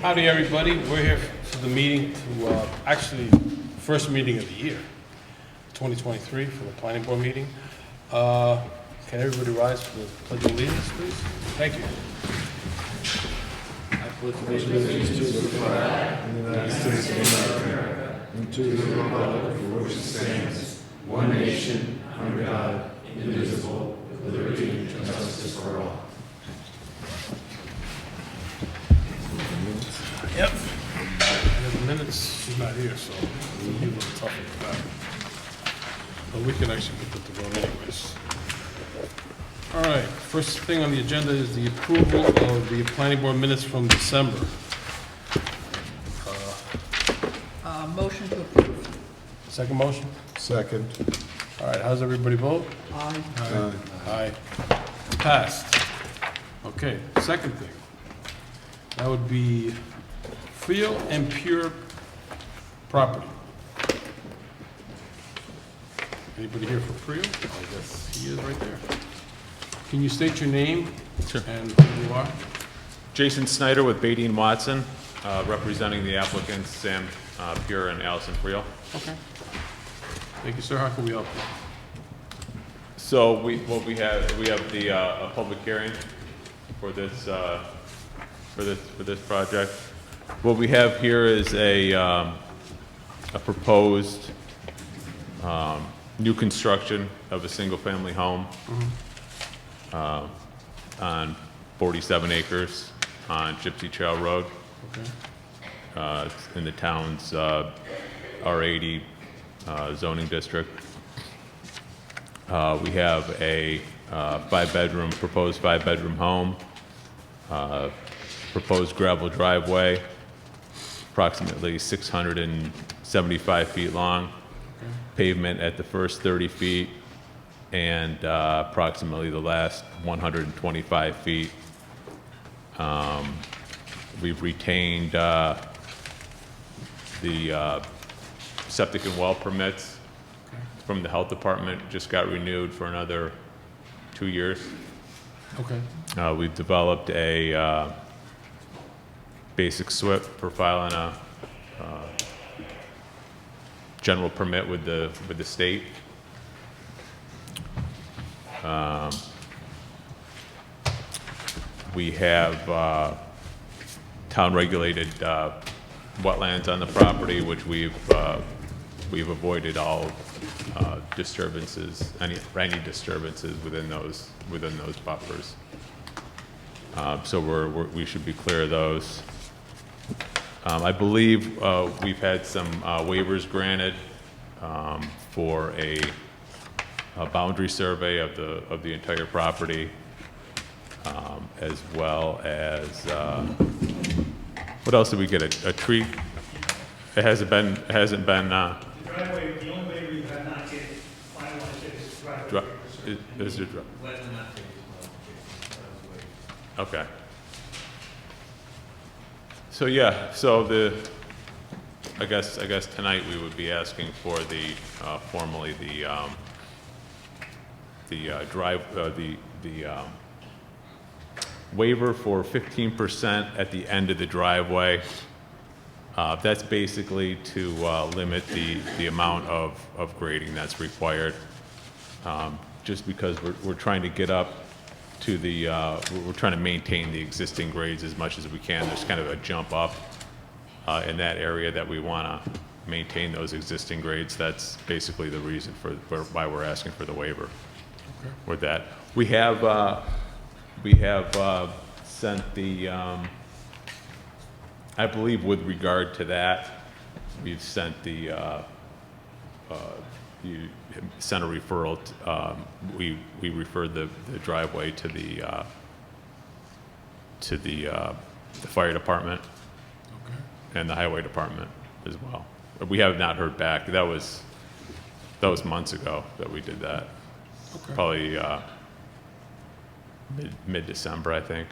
Howdy, everybody. We're here for the meeting to, actually, first meeting of the year, 2023, for the planning board meeting. Can everybody rise for the pledge of allegiance, please? Thank you. Yep. The minutes, she's not here, so it'll be a little tough with that. But we can actually put that to vote anyways. All right, first thing on the agenda is the approval of the planning board minutes from December. Motion to approve. Second motion? Second. All right, how's everybody vote? Aye. Aye. Passed. Okay, second thing. That would be Freel and Pure property. Anybody here for Freel? I guess he is right there. Can you state your name? Sure. And who you are? Jason Snyder with Beatty and Watson, representing the applicants Sam Pure and Allison Friel. Okay. Thank you, sir. How can we help you? So we have the a public hearing for this project. What we have here is a proposed new construction of a single-family home on 47 acres on Gypsy Trail Road. Okay. It's in the town's R80 zoning district. We have a proposed five-bedroom home, proposed gravel driveway, approximately 675 feet long, pavement at the first 30 feet, and approximately the last 125 feet. We've retained the septic and well permits from the health department, just got renewed for another 2 years. Okay. We've developed a basic SWIP for filing a general permit with the state. We have town-regulated wetlands on the property, which we've avoided all disturbances, any disturbances within those buffers. So we should be clear of those. I believe we've had some waivers granted for a boundary survey of the entire property, as well as what else did we get? A tree? It hasn't been. The driveway, the only way we have not yet finalized it is driveway. Is it? Okay. So yeah, so I guess tonight we would be asking for formally the waiver for 15% at the end of the driveway. That's basically to limit the amount of grading that's required. Just because we're trying to get up to we're trying to maintain the existing grades as much as we can. There's kind of a jump up in that area that we want to maintain those existing grades. That's basically the reason for why we're asking for the waiver. Okay. With that, we have sent the I believe with regard to that, we've sent you sent a referral. We referred the driveway to the fire department and the highway department as well. We have not heard back. That was months ago that we did that. Okay. Probably mid-December, I think.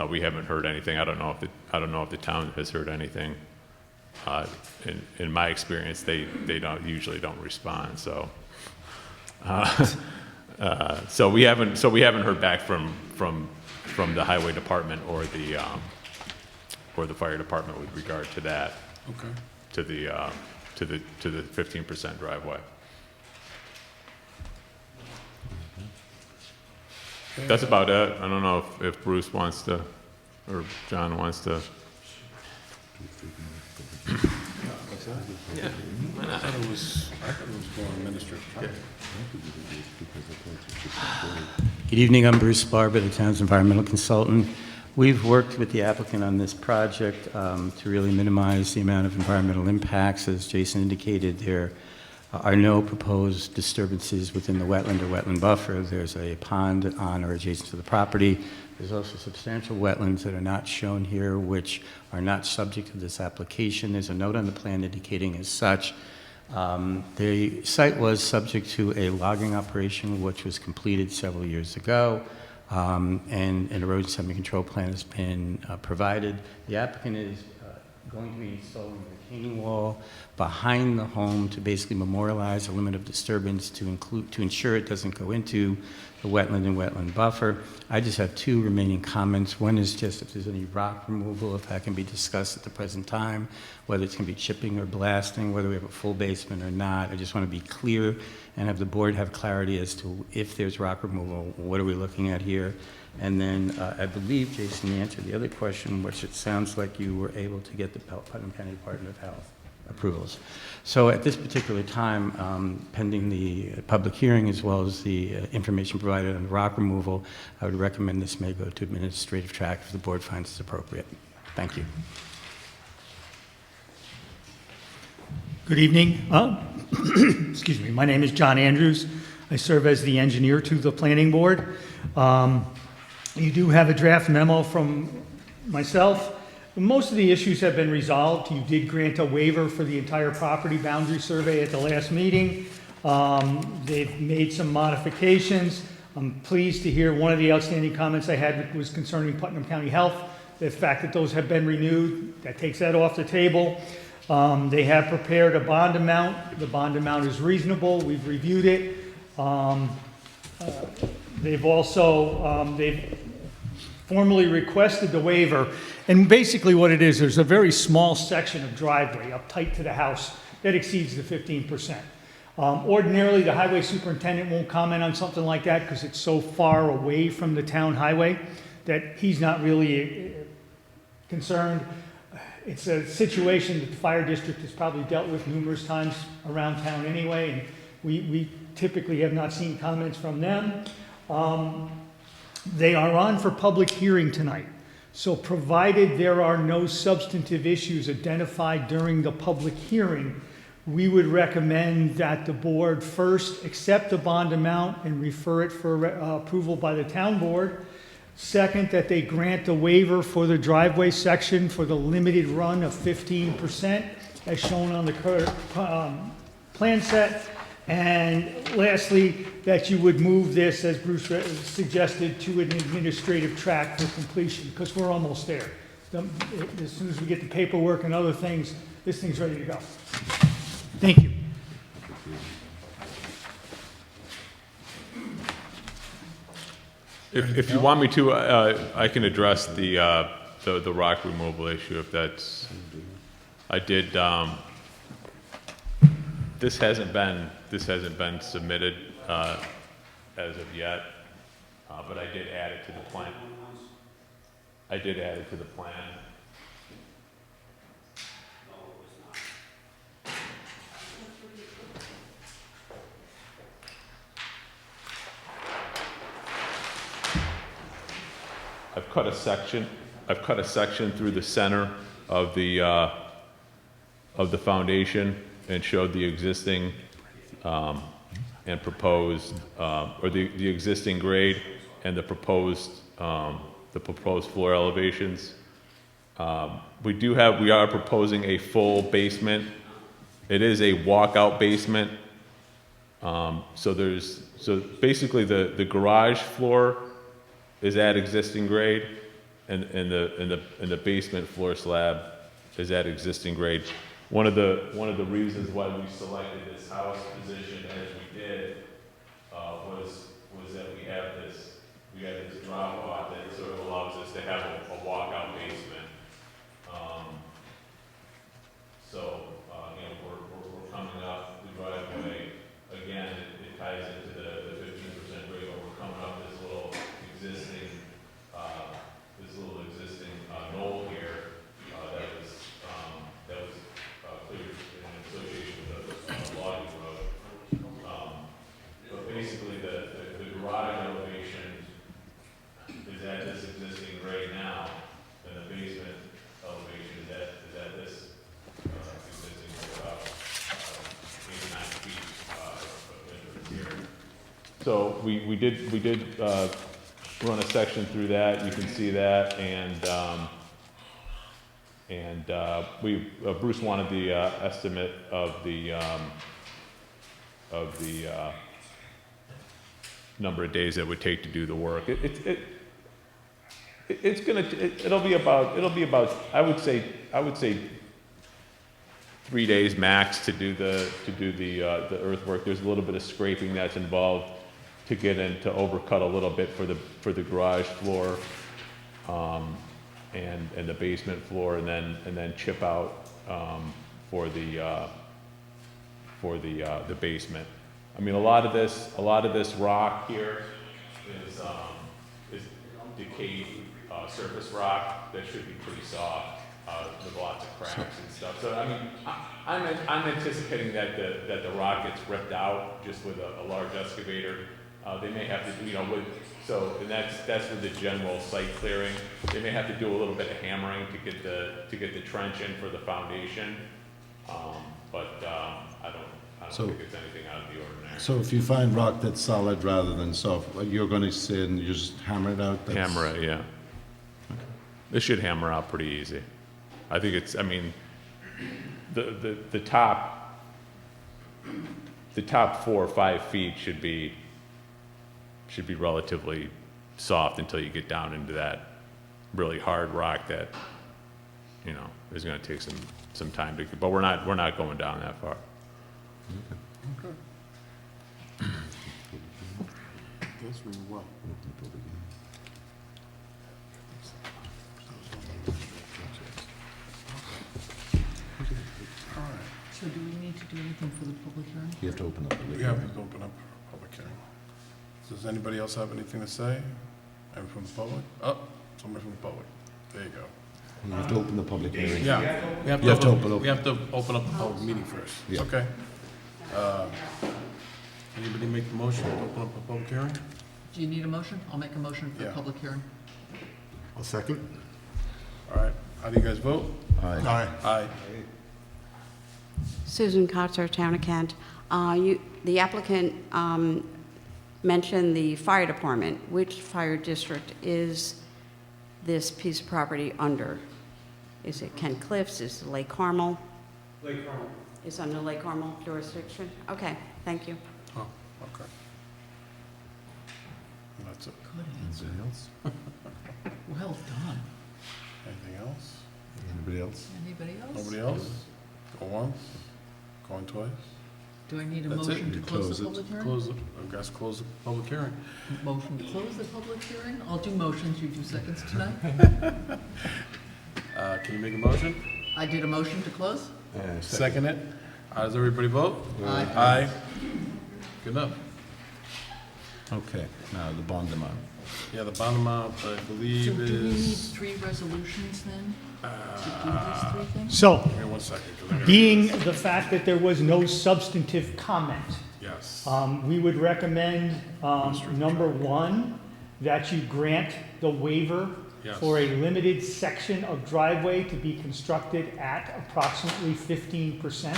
We haven't heard anything. I don't know if the town has heard anything. In my experience, they usually don't respond. So so we haven't heard back from the highway department or or the fire department with regard to that, Okay. to the 15% driveway. That's about it. I don't know if Bruce wants to, or John wants to. I thought it was going administrative. Good evening, I'm Bruce Barber, the town's environmental consultant. We've worked with the applicant on this project to really minimize the amount of environmental impacts. As Jason indicated, there are no proposed disturbances within the wetland or wetland buffer. There's a pond on or adjacent to the property. There's also substantial wetlands that are not shown here, which are not subject to this application. There's a note on the plan indicating as such. The site was subject to a logging operation which was completed several years ago, and an erosion sediment control plan has been provided. The applicant is going to be installing a retaining wall behind the home to basically memorialize a limit of disturbance to ensure it doesn't go into the wetland and wetland buffer. I just have two remaining comments. One is just if there's any rock removal, if that can be discussed at the present time, whether it's going to be chipping or blasting, whether we have a full basement or not. I just want to be clear and have the board have clarity as to if there's rock removal, what are we looking at here? And then I believe, Jason, you answered the other question, which it sounds like you were able to get the Putnam County Department of Health approvals. So at this particular time, pending the public hearing as well as the information provided on the rock removal, I would recommend this may go to administrative track if the board finds it's appropriate. Thank you. Good evening. Excuse me. My name is John Andrews. I serve as the engineer to the planning board. You do have a draft memo from myself. Most of the issues have been resolved. You did grant a waiver for the entire property boundary survey at the last meeting. They've made some modifications. I'm pleased to hear one of the outstanding comments I had was concerning Putnam County Health. The fact that those have been renewed, that takes that off the table. They have prepared a bond amount. The bond amount is reasonable. We've reviewed it. They've also, they've formally requested the waiver. And basically what it is, there's a very small section of driveway up tight to the house that exceeds the 15%. Ordinarily, the highway superintendent won't comment on something like that because it's so far away from the town highway that he's not really concerned. It's a situation that the fire district has probably dealt with numerous times around town anyway, and we typically have not seen comments from them. They are on for public hearing tonight. So provided there are no substantive issues identified during the public hearing, we would recommend that the board first accept the bond amount and refer it for approval by the town board. Second, that they grant the waiver for the driveway section for the limited run of 15% as shown on the plan set. And lastly, that you would move this, as Bruce suggested, to an administrative track for completion, because we're almost there. As soon as we get the paperwork and other things, this thing's ready to go. Thank you. If you want me to, I can address the rock removal issue if that's, I did, this hasn't been submitted as of yet, but I did add it to the plan. I've cut a section through the center of the foundation and showed the existing and proposed, or the existing grade and the proposed floor elevations. We are proposing a full basement. It is a walkout basement. So basically the garage floor is at existing grade, and the basement floor slab is at existing grade. One of the reasons why we selected this house position as we did was that we have this drop off that sort of allows us to have a walkout basement. so we did run a section through that, you can see that, and Bruce wanted the estimate of the number of days that it would take to do the work. It'll be about, I would say 3 days max to do the earthwork. There's a little bit of scraping that's involved to get in, to overcut a little bit for the garage floor, and the basement floor, and then chip out, for the basement. I mean, a lot of this rock here is decayed, surface rock that should be pretty soft, with lots of cracks and stuff. So, I mean, I'm anticipating that the rock gets ripped out just with a large excavator. They may have to, and that's with the general site clearing. They may have to do a little bit of hammering to get the trench in for the foundation. But I don't think it's anything out of the ordinary. So if you find rock that's solid rather than soft, what you're gonna sit and you just hammer it out? Hammer it, yeah. This should hammer out pretty easy. I think the top 4 or 5 feet should be relatively soft until you get down into that really hard rock that, is gonna take some time to, but we're not going down that far. That's really well. So do we need to do anything for the public hearing? You have to open up. We have to open up a public hearing. Does anybody else have anything to say? Anyone from the public? Oh, somebody from the public. There you go. You have to open the public hearing. Yeah, we have You have to open to, up. we have to open up the public meeting first. Yeah. Okay. Anybody make the motion to open up the public hearing? Do you need a motion? I'll make a motion for the Yeah. public hearing. A second? All right, how do you guys vote? Aye. Aye. Susan Kotzer, Town of Kent. The applicant mentioned the fire department. Which fire district is this piece of property under? Is it Kent Cliffs? Is it Lake Carmel? Lake Carmel. It's under Lake Carmel jurisdiction? Okay, thank you. Oh, okay. And that's it. Good answer. Anybody else? Well done. Anything else? Anybody else? Anybody else? Nobody else? Go once, going twice? Do I need a That's it. motion to You close close the it. public hearing? Close it, I guess close the public hearing. Motion to close the public hearing? I'll do motions, you do seconds tonight. Can you make a motion? I did a motion to close? Second it? How does everybody vote? Aye. Aye. Good enough. Okay, now the bond amount. Yeah, the bond amount, I So believe do we need is, 3 resolutions then to do these 3 things? So, give me 1 second. 'Cause I gotta- being the fact that there was no substantive comment, Yes. we would recommend, number 1, that you grant the waiver Yes. for a limited section of driveway to be constructed at approximately 15%,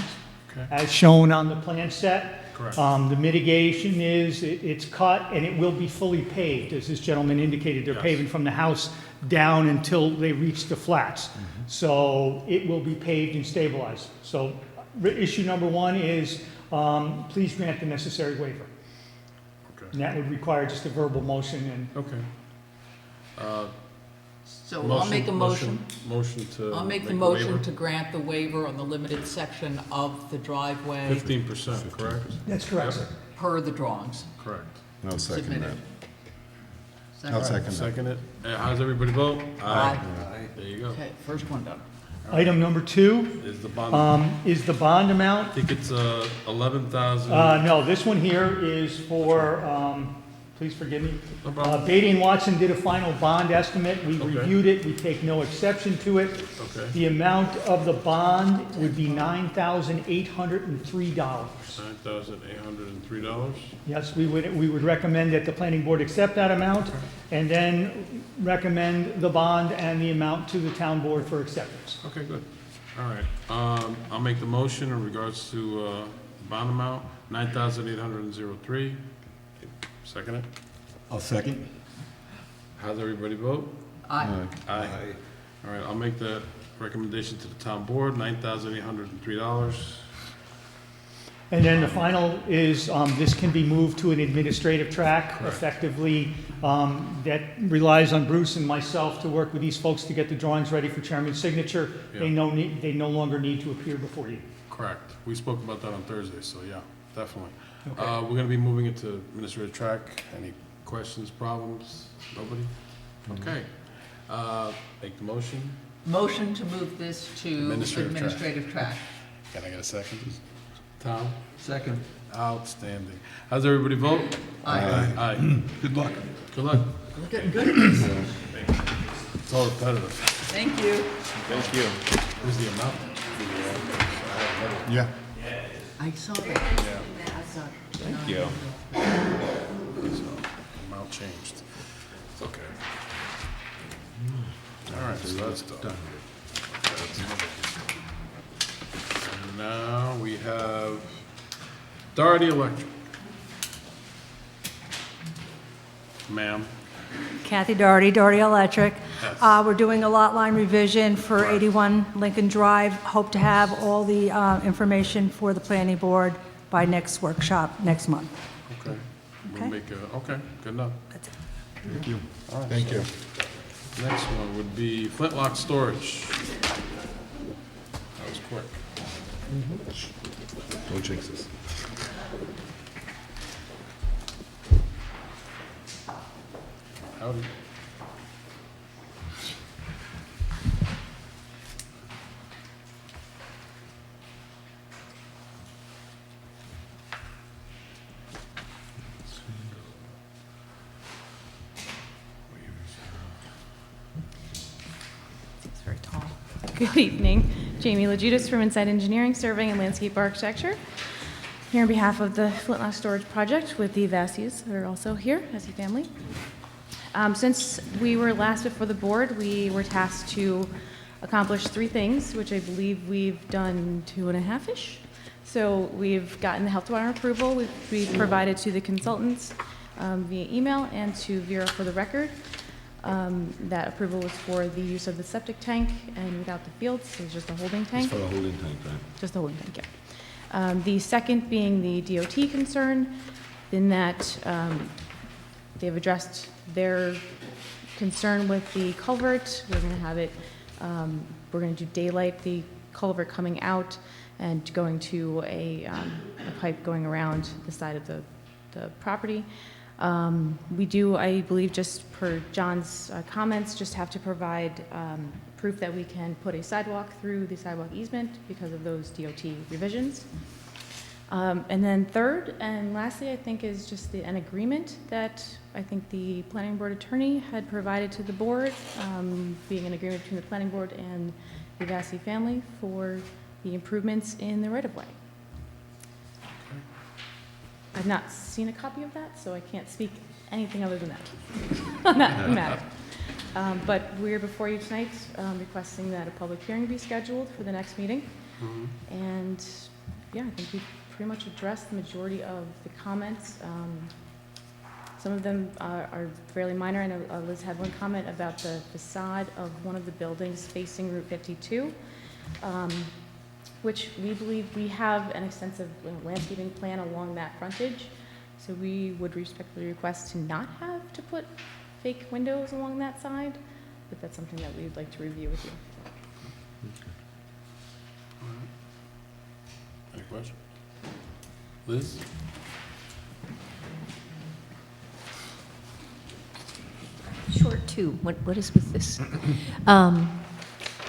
Okay. as shown on the plan set. Correct. The mitigation is, it's cut and it will be fully paved, as this gentleman indicated. They're Yes. paving from the house down until they reach the flats. So it will be paved and stabilized. So issue number 1 is, please grant the necessary waiver. Okay. And that would require just a verbal motion and Okay. So I'll make a motion. Motion to. I'll make the a motion waiver. to grant the waiver on the limited section of the driveway 15%, correct? that's correct, sir. per the drawings Correct. I'll second that. submitted. I'll second that. Second it. How does everybody vote? Aye. There you go. Okay, first one done. Item number 2 Is the bond, is the bond amount. I think it's 11,000. No, this one here is for, please forgive me. No problem. Beatty and Watson did a final bond estimate. We Okay. reviewed it. We take no exception to it. Okay. The amount of the bond would be $9,803. $9,803. Yes, we would recommend that the planning board accept that amount and then recommend the bond and the amount to the town board for acceptance. Okay, good. All right. I'll make the motion in regards to bond amount, $9,803. Second it? I'll second. How's everybody vote? Aye. Aye. All right, I'll make that recommendation to the town board, $9,803. And then the final is, this can be moved to an administrative track effectively, that relies on Bruce and myself to work with these folks to get the drawings ready for chairman's signature. They no longer need to appear before you. Correct. We spoke about that on Thursday, so yeah, definitely. Okay. We're gonna be moving it to administrative track. Any questions, problems? Nobody? Okay. Make the motion. Motion to move this to Administrative track. administrative track. Can I get a second? Tom? Second. Outstanding. How's everybody vote? Aye. Aye. Good luck. Good luck. We're getting good at this. It's all repetitive. Thank you. Thank you. Where's the amount? Yeah. I saw that. Yeah, I saw it. Thank you. so amount changed. It's okay. All right, so that's done. And now we have Doherty Electric. Ma'am. Kathy Doherty, Doherty Electric. Yes. We're doing a lot line revision for 81 Lincoln Drive. Hope to have all the information for the planning board by next workshop, next month. Okay. We'll Okay. make a, okay, good enough. That's it. Thank you. All right, Thank so you. Next one would be Flintlock Storage. That was quick. Don't jinx us. Howdy. It's very tall. Good evening. Jamie Lejudas from Inside Engineering, Surveying and Landscape Architecture. Here on behalf of the Flintlock Storage Project with the Vassies, who are also here as a family. Since we were last before the board, we were tasked to accomplish 3 things, which I believe we've done 2.5-ish. So we've gotten the health department approval, we've provided to the consultants via email and to Vera for the record. That approval was for the use of the septic tank and without the fields, so it's just a holding tank. For the holding tank, right? Just the holding tank, yeah. The second being the DOT concern, in that they've addressed their concern with the culvert. We're going to have it, we're going to do daylight the culvert coming out and going to a pipe going around the side of the property. We do, I believe, just per John's comments, just have to provide proof that we can put a sidewalk through the sidewalk easement because of those DOT revisions. And then third and lastly, I think, is just an agreement that I think the planning board attorney had provided to the board, being an agreement between the planning board and the Vassie family for the improvements in the right-of-way. I've not seen a copy of that, so I can't speak anything other than that on that matter. But we're before you tonight requesting that a public hearing be scheduled for the next meeting. And yeah, I think we've pretty much addressed the majority of the comments. Some of them are fairly minor. I know Liz had one comment about the facade of one of the buildings facing Route 52. Which we believe we have an extensive landscaping plan along that frontage. So we would respectfully request to not have to put fake windows along that side, but that's something that we'd like to review with you. Any questions? Liz? Short 2, what is with this?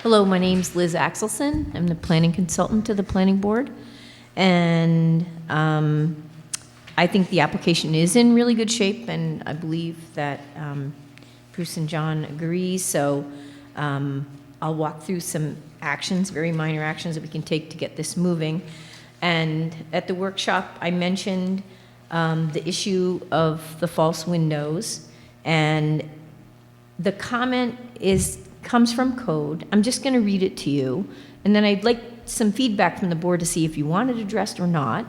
Hello, my name's Liz Axelson. I'm the planning consultant to the planning board. And I think the application is in really good shape, and I believe that Bruce and John agree. So I'll walk through some actions, very minor actions that we can take to get this moving. And at the workshop, I mentioned the issue of the false windows. And the comment comes from code. I'm just going to read it to you, and then I'd like some feedback from the board to see if you want it addressed or not.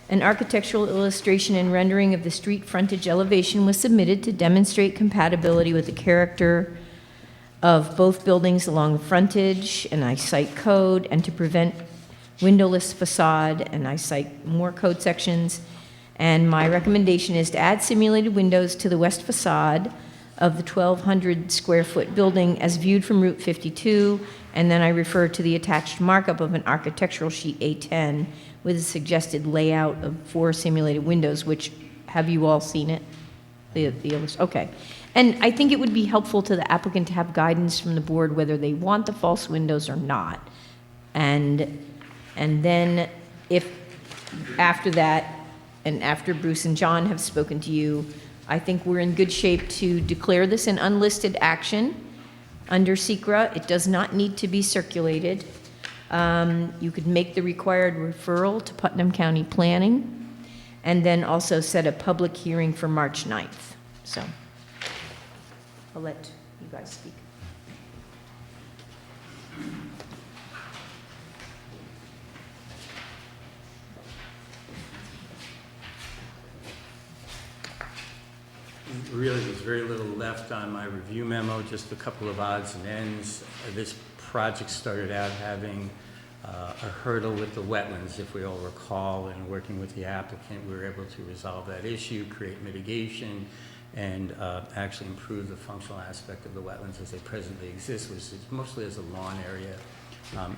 An architectural illustration and rendering of the street frontage elevation was submitted to demonstrate compatibility with the character of both buildings along the frontage, and I cite code, and to prevent windowless facade, and I cite more code sections. And my recommendation is to add simulated windows to the west facade of the 1,200 square foot building as viewed from Route 52, and then I refer to the attached markup of an architectural sheet A10 with a suggested layout of 4 simulated windows, which, have you all seen it? Okay. And I think it would be helpful to the applicant to have guidance from the board whether they want the false windows or not. And then if, after that, and after Bruce and John have spoken to you, I think we're in good shape to declare this an unlisted action under SECRA. It does not need to be circulated. You could make the required referral to Putnam County Planning, and then also set a public hearing for March 9th. So I'll let you guys speak. Really, there's very little left on my review memo, just a couple of odds and ends. This project started out having a hurdle with the wetlands, if we all recall, and working with the applicant, we were able to resolve that issue, create mitigation, and actually improve the functional aspect of the wetlands as they presently exist, which is mostly as a lawn area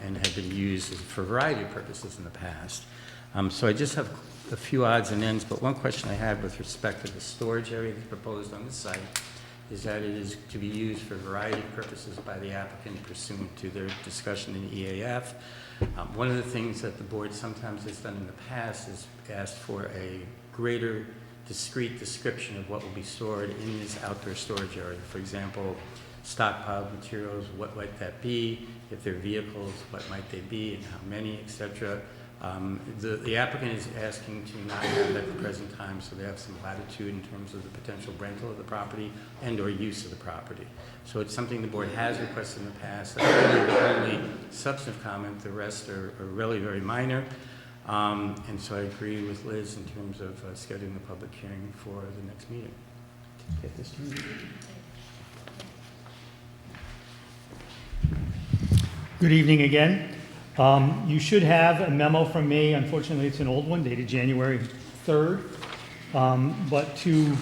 and have been used for a variety of purposes in the past. So I just have a few odds and ends, but one question I have with respect to the storage area that's proposed on the site is that it is to be used for a variety of purposes by the applicant pursuant to their discussion in EAF. One of the things that the board sometimes has done in the past is asked for a greater discrete description of what will be stored in this outdoor storage area. For example, stockpiled materials, what might that be? If they're vehicles, what might they be and how many, etc. The applicant is asking to not have that at the present time, so they have some latitude in terms of the potential rental of the property and or use of the property. So it's something the board has requested in the past. That's really the only substantive comment. The rest are really very minor. And so I agree with Liz in terms of scheduling the public hearing for the next meeting. Get this to you. Good evening again. You should have a memo from me. Unfortunately, it's an old one dated January 3rd. But to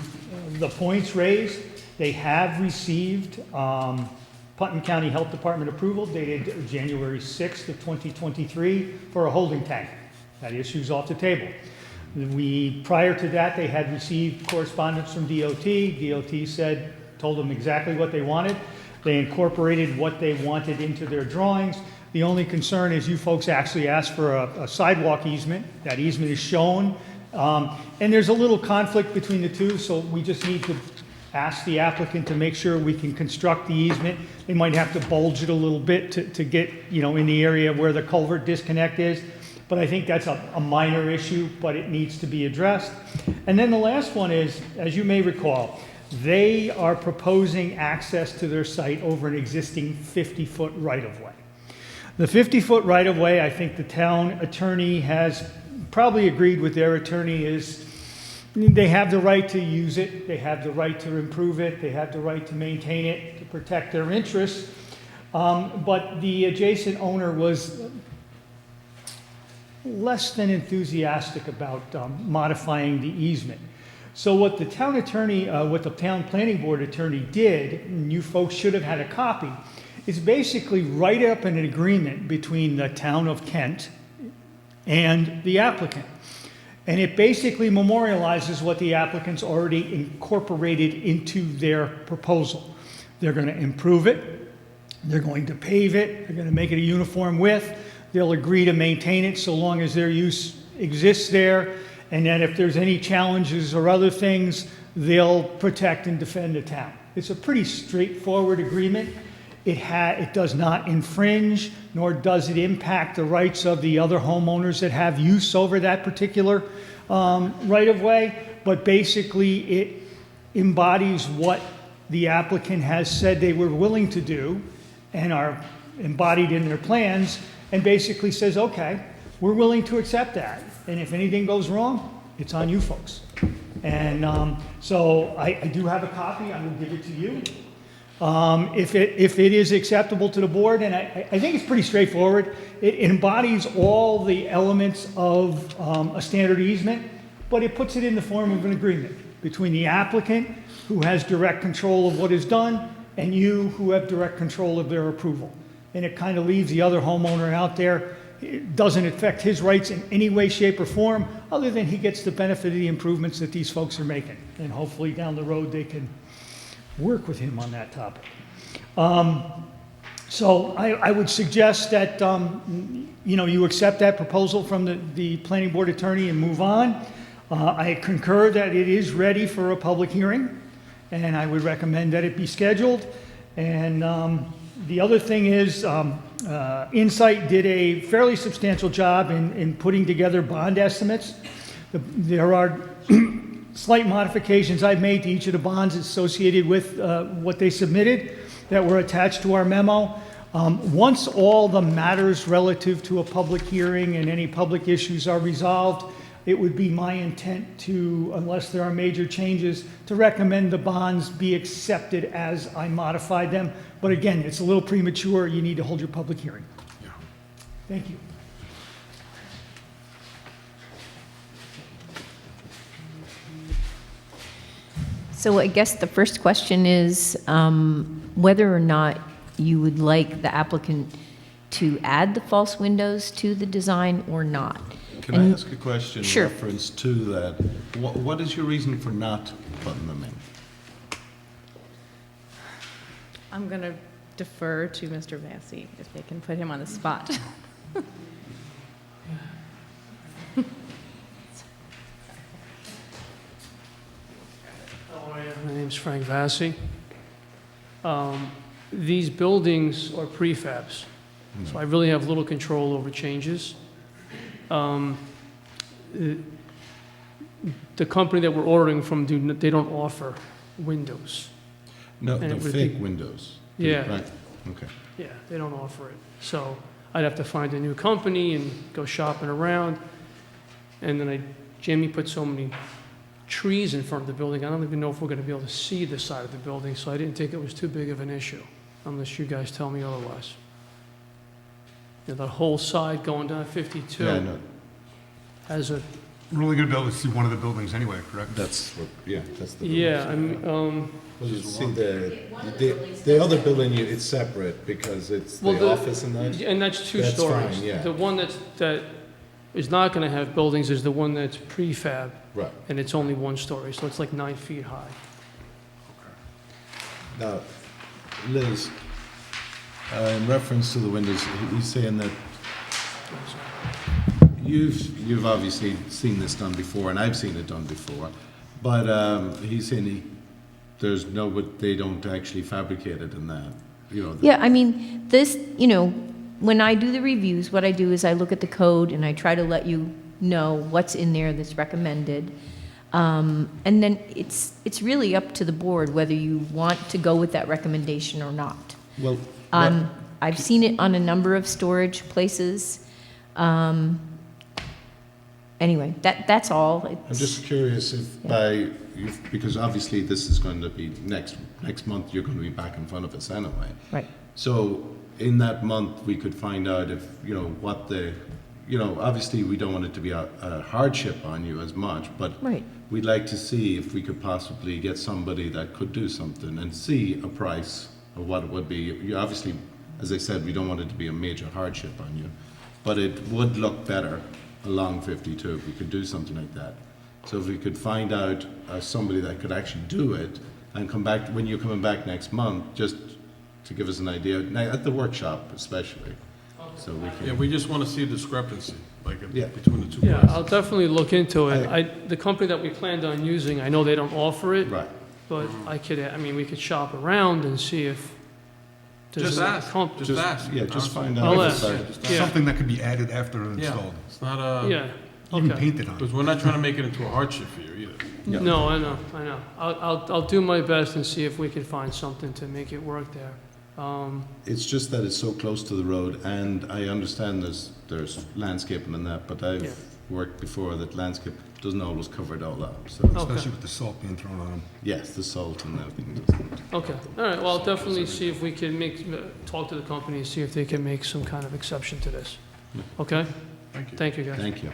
the points raised, they have received Putnam County Health Department approval dated January 6th of 2023 for a holding tank. That issue's off the table. Prior to that, they had received correspondence from DOT. DOT told them exactly what they wanted. They incorporated what they wanted into their drawings. The only concern is you folks actually asked for a sidewalk easement. That easement is shown. And there's a little conflict between the two, so we just need to ask the applicant to make sure we can construct the easement. They might have to bulge it a little bit to get, in the area where the culvert disconnect is. But I think that's a minor issue, but it needs to be addressed. And then the last one is, as you may recall, they are proposing access to their site over an existing 50-foot right-of-way. The 50-foot right-of-way, I think the town attorney has probably agreed with their attorney, is they have the right to use it, they have the right to improve it, they have the right to maintain it, to protect their interests. But the adjacent owner was less than enthusiastic about modifying the easement. So what the town attorney, what the town planning board attorney did, and you folks should have had a copy, is basically write up an agreement between the town of Kent and the applicant. And it basically memorializes what the applicant's already incorporated into their proposal. They're going to improve it, they're going to pave it, they're going to make it a uniform width, they'll agree to maintain it so long as their use exists there, and that if there's any challenges or other things, they'll protect and defend the town. It's a pretty straightforward agreement. It does not infringe, nor does it impact the rights of the other homeowners that have use over that particular right-of-way, but basically it embodies what the applicant has said they were willing to do and are embodied in their plans, and basically says, okay, we're willing to accept that. And if anything goes wrong, it's on you folks. And so I do have a copy, I will give it to you. If it is acceptable to the board, and I think it's pretty straightforward, it embodies all the elements of a standard easement, but it puts it in the form of an agreement between the applicant, who has direct control of what is done, and you, who have direct control of their approval. And it kind of leaves the other homeowner out there. It doesn't affect his rights in any way, shape, or form, other than he gets the benefit of the improvements that these folks are making. And hopefully down the road, they can work with him on that topic. So I would suggest that, you accept that proposal from the planning board attorney and move on. I concur that it is ready for a public hearing, and I would recommend that it be scheduled. And the other thing is, Insight did a fairly substantial job in putting together bond estimates. There are slight modifications I've made to each of the bonds associated with what they submitted that were attached to our memo. Once all the matters relative to a public hearing and any public issues are resolved, it would be my intent to, unless there are major changes, to recommend the bonds be accepted as I modified them. But again, it's a little premature. You need to hold your public hearing. Yeah. Thank you. So I guess the first question is whether or not you would like the applicant to add the false windows to the design or not. Can I ask a question in Sure. reference to that? What is your reason for not putting them in? I'm going to defer to Mr. Massey if they can put him on the spot. My name's Frank Vassie. These buildings are prefabs, so I really have little control over changes. The company that we're ordering from, they don't offer windows. No, And the it would fake be- windows. Yeah. Right, okay. Yeah, they don't offer it. So I'd have to find a new company and go shopping around. And then Jamie put so many trees in front of the building, I don't even know if we're going to be able to see the side of the building, so I didn't think it was too big of an issue, unless you guys tell me otherwise. The whole side going down 52 Yeah, I know. has a, We're only going to be able to see one of the buildings anyway, correct? That's what, yeah, that's the. yeah, building. I mean, See, the other building, it's separate because it's well, the office and that? and that's two That's stories. fine, yeah. The one that is not going to have buildings is the one that's prefab, Right. and it's only one story, so it's like 9 feet high. Now, Liz, in reference to the windows, he's saying that you've obviously seen this done before, and I've seen it done before, but he's saying they don't actually fabricate it in that, Yeah, I mean, this, when I do the reviews, what I do is I look at the code and I try to let you know what's in there that's recommended. And then it's really up to the board whether you want to go with that recommendation or not. Well, I've seen it on a number of storage places. Anyway, that's all. I'm just curious because obviously this is going to be next month, you're going to be back in front of us anyway. Right. So in that month, we could find out if, obviously we don't want it to be a hardship on you as much, but Right. we'd like to see if we could possibly get somebody that could do something and see a price of what it would be. Obviously, as I said, we don't want it to be a major hardship on you, but it would look better along 52 if we could do something like that. So if we could find out somebody that could actually do it and come back, when you're coming back next month, just to give us an idea, at the workshop especially, so we can. Yeah, we just want to see a discrepancy, like Yeah. between the two Yeah, prices. I'll definitely look into it. The company that we planned on using, I know they don't offer it, Right. but we could shop around and see if there's Just another ask, company. just ask. Yeah, just find I'll out. ask. if Yeah, it's- just ask. Yeah. Something that could be added after it's Yeah, installed. it's not a, Yeah, Even okay. painted on. because we're not trying to make it into a hardship for you either. Yeah. No, I know. I'll do my best and see if we can find something to make it work there. It's just that it's so close to the road, and I understand there's landscaping and that, but Yeah. I've worked before that landscape doesn't always cover it all up, so. Especially with the salt being thrown on them. Yes, the salt and everything doesn't. Okay, all right, well, I'll definitely see if we can talk to the company and see if they can make some kind of exception to this. Okay? Thank you. Thank you, guys. Thank you.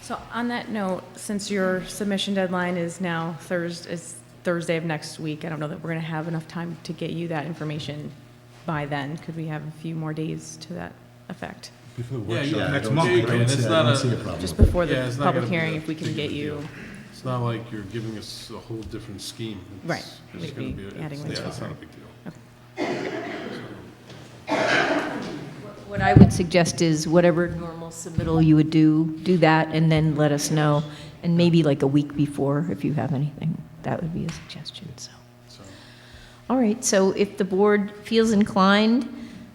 So on that note, since your submission deadline is now Thursday of next week, I don't know that we're going to have enough time to get you that information by then. Could we have a few more days to that effect? Before the Yeah, workshop yeah, next yeah, month. you right? can. It's I not don't a- see a problem. Just before Yeah, the it's not public gonna be hearing, a if we can big get deal. you, It's not like you're giving us a whole different scheme. It's- Right. It's We'd gonna be be, adding it's, one yeah, it's to not it. a big deal. What I would suggest is whatever normal submittal you would do that, and then let us know, and maybe like a week before, if you have anything. That would be a suggestion, so. So, All right, so if the board feels inclined,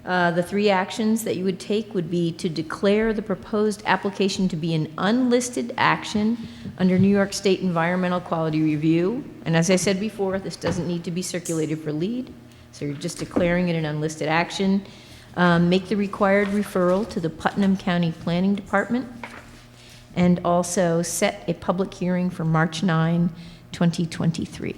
the three actions that you would take would be to declare the proposed application to be an unlisted action under New York State Environmental Quality Review. And as I said before, this doesn't need to be circulated for lead, so you're just declaring it an unlisted action. Make the required referral to the Putnam County Planning Department, and also set a public hearing for March 9, 2023.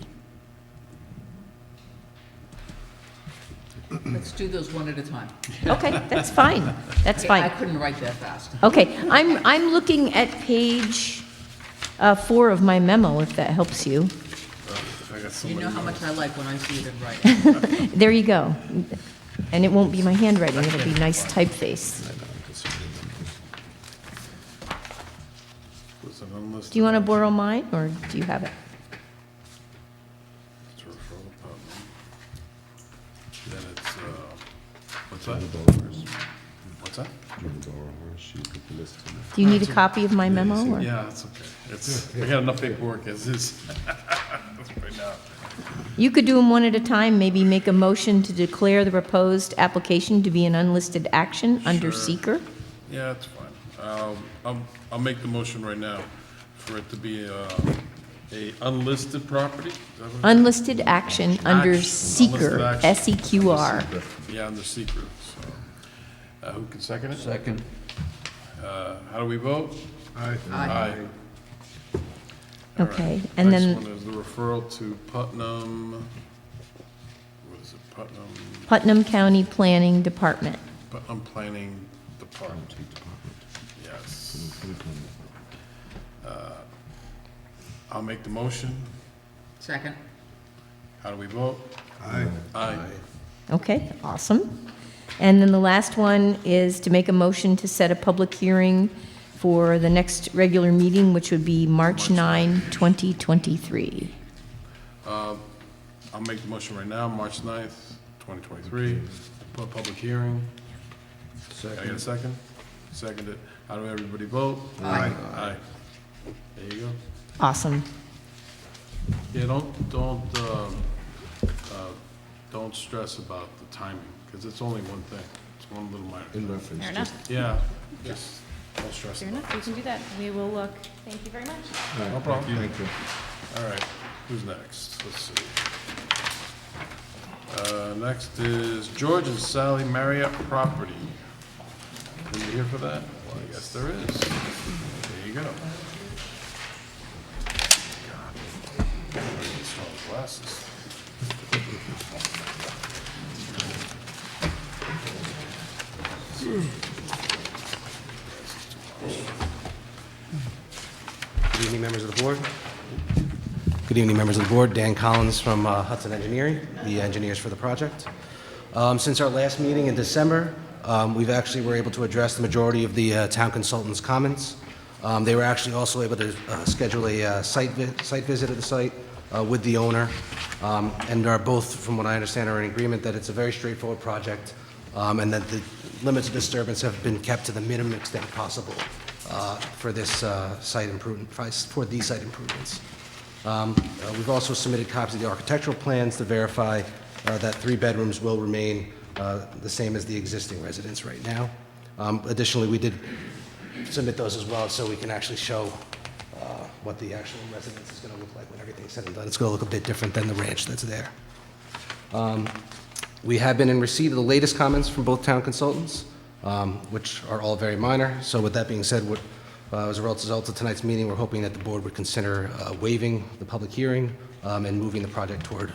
Let's do those one at a time. Okay, that's fine. That's I fine. couldn't write that fast. Okay, I'm looking at page 4 of my memo, if that helps you. I got so You many know how notes. much I like when I see it in writing. There you go. And it won't be my handwriting, it'll be nice typeface. Was it unlisted Do you want to action? borrow mine, or do you have it? It's a referral department. Then it's, what's that? What's that? Do you need a copy of my memo, or? Yeah, that's okay. It's, I got enough paperwork as is. Right now. You could do them one at a time, maybe make a motion to declare the proposed application to be an unlisted action under Sure. seeker. Yeah, that's fine. I'll make the motion right now for it to be a unlisted property. Is that what it is? Unlisted action under Action, seeker, unlisted action. S-E-Q-R. Yeah, under secret, so. Who can second it? Second. How do we vote? Aye. Aye. All right. Okay, and then- Next one is the referral to Putnam, what is it, Putnam County Planning Department. Putnam Planning Department. Yes. I'll make the motion. Second. How do we vote? Aye. Aye. Okay, awesome. And then the last one is to make a motion to set a public hearing for the next regular meeting, which would be March 9, 2023. I'll make the motion right now, March 9th, 2023, for a public hearing. Can I get a second? Seconded. How do everybody vote? Aye. Aye. There you go. Awesome. Yeah, don't stress about the timing, because it's only one thing. It's one little minor. In reference Fair to. enough. Yeah, just don't stress Fair about enough, we can do that. We will look. Thank you very much. it. No problem. Thank you. All right, who's next? Let's see. Next is George and Sally Marriott Property. Are you here for that? Well, I guess there is. There you go. God, I need strong glasses. Good evening, members of the board. Good evening, members of the board. Dan Collins from Hudson Engineering, the engineers for the project. Since our last meeting in December, we've actually were able to address the majority of the town consultant's comments. They were actually also able to schedule a site visit of the site with the owner, and are both, from what I understand, are in agreement that it's a very straightforward project, and that the limits of disturbance have been kept to the minimum extent possible for this site improvement, for these site improvements. We've also submitted copies of the architectural plans to verify that 3 bedrooms will remain the same as the existing residence right now. Additionally, we did submit those as well, so we can actually show what the actual residence is going to look like when everything's said and done. It's going to look a bit different than the ranch that's there. We have been in receipt of the latest comments from both town consultants, which are all very minor. So with that being said, as a result of tonight's meeting, we're hoping that the board would consider waiving the public hearing and moving the project toward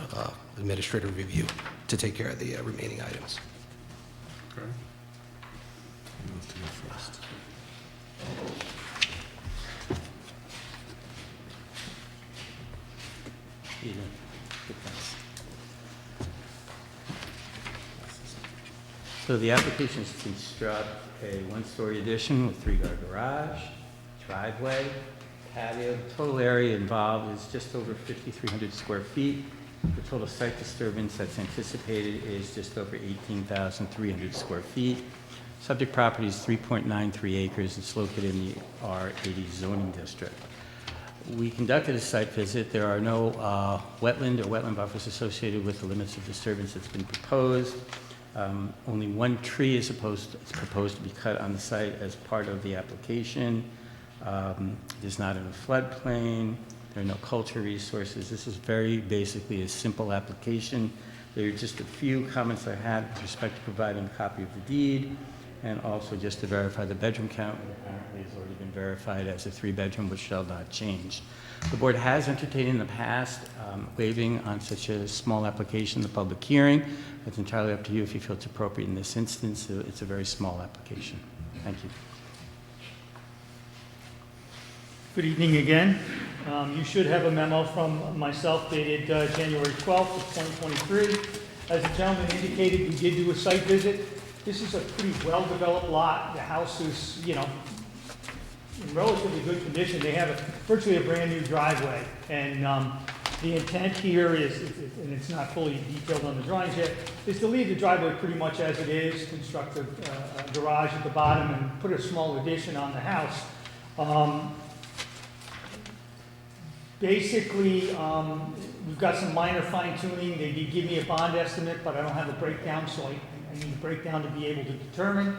administrative review to take care of the remaining items. Okay. So the application is to construct a one-story addition with three-car garage, driveway, patio. The total area involved is just over 5,300 square feet. The total site disturbance that's anticipated is just over 18,300 square feet. Subject property is 3.93 acres. It's located in the R80 zoning district. We conducted a site visit. There are no wetland or wetland buffers associated with the limits of disturbance that's been proposed. Only one tree is proposed to be cut on the site as part of the application. It is not in a floodplain. There are no culture resources. This is very basically a simple application. There are just a few comments I had with respect to providing a copy of the deed, and also just to verify the bedroom count, which apparently has already been verified as a 3-bedroom, which shall not change. The board has entertained in the past waiving on such a small application the public hearing. It's entirely up to you if you feel it's appropriate in this instance. It's a very small application. Thank you. Good evening again. You should have a memo from myself dated January 12th of 2023. As the gentleman indicated, we did do a site visit. This is a pretty well-developed lot. The house is, in relatively good condition. They have virtually a brand-new driveway. And the intent here is, and it's not fully detailed on the drawings yet, is to leave the driveway pretty much as it is, construct a garage at the bottom, and put a small addition on the house. Basically, we've got some minor fine-tuning. They did give me a bond estimate, but I don't have a breakdown, so I need a breakdown to be able to determine.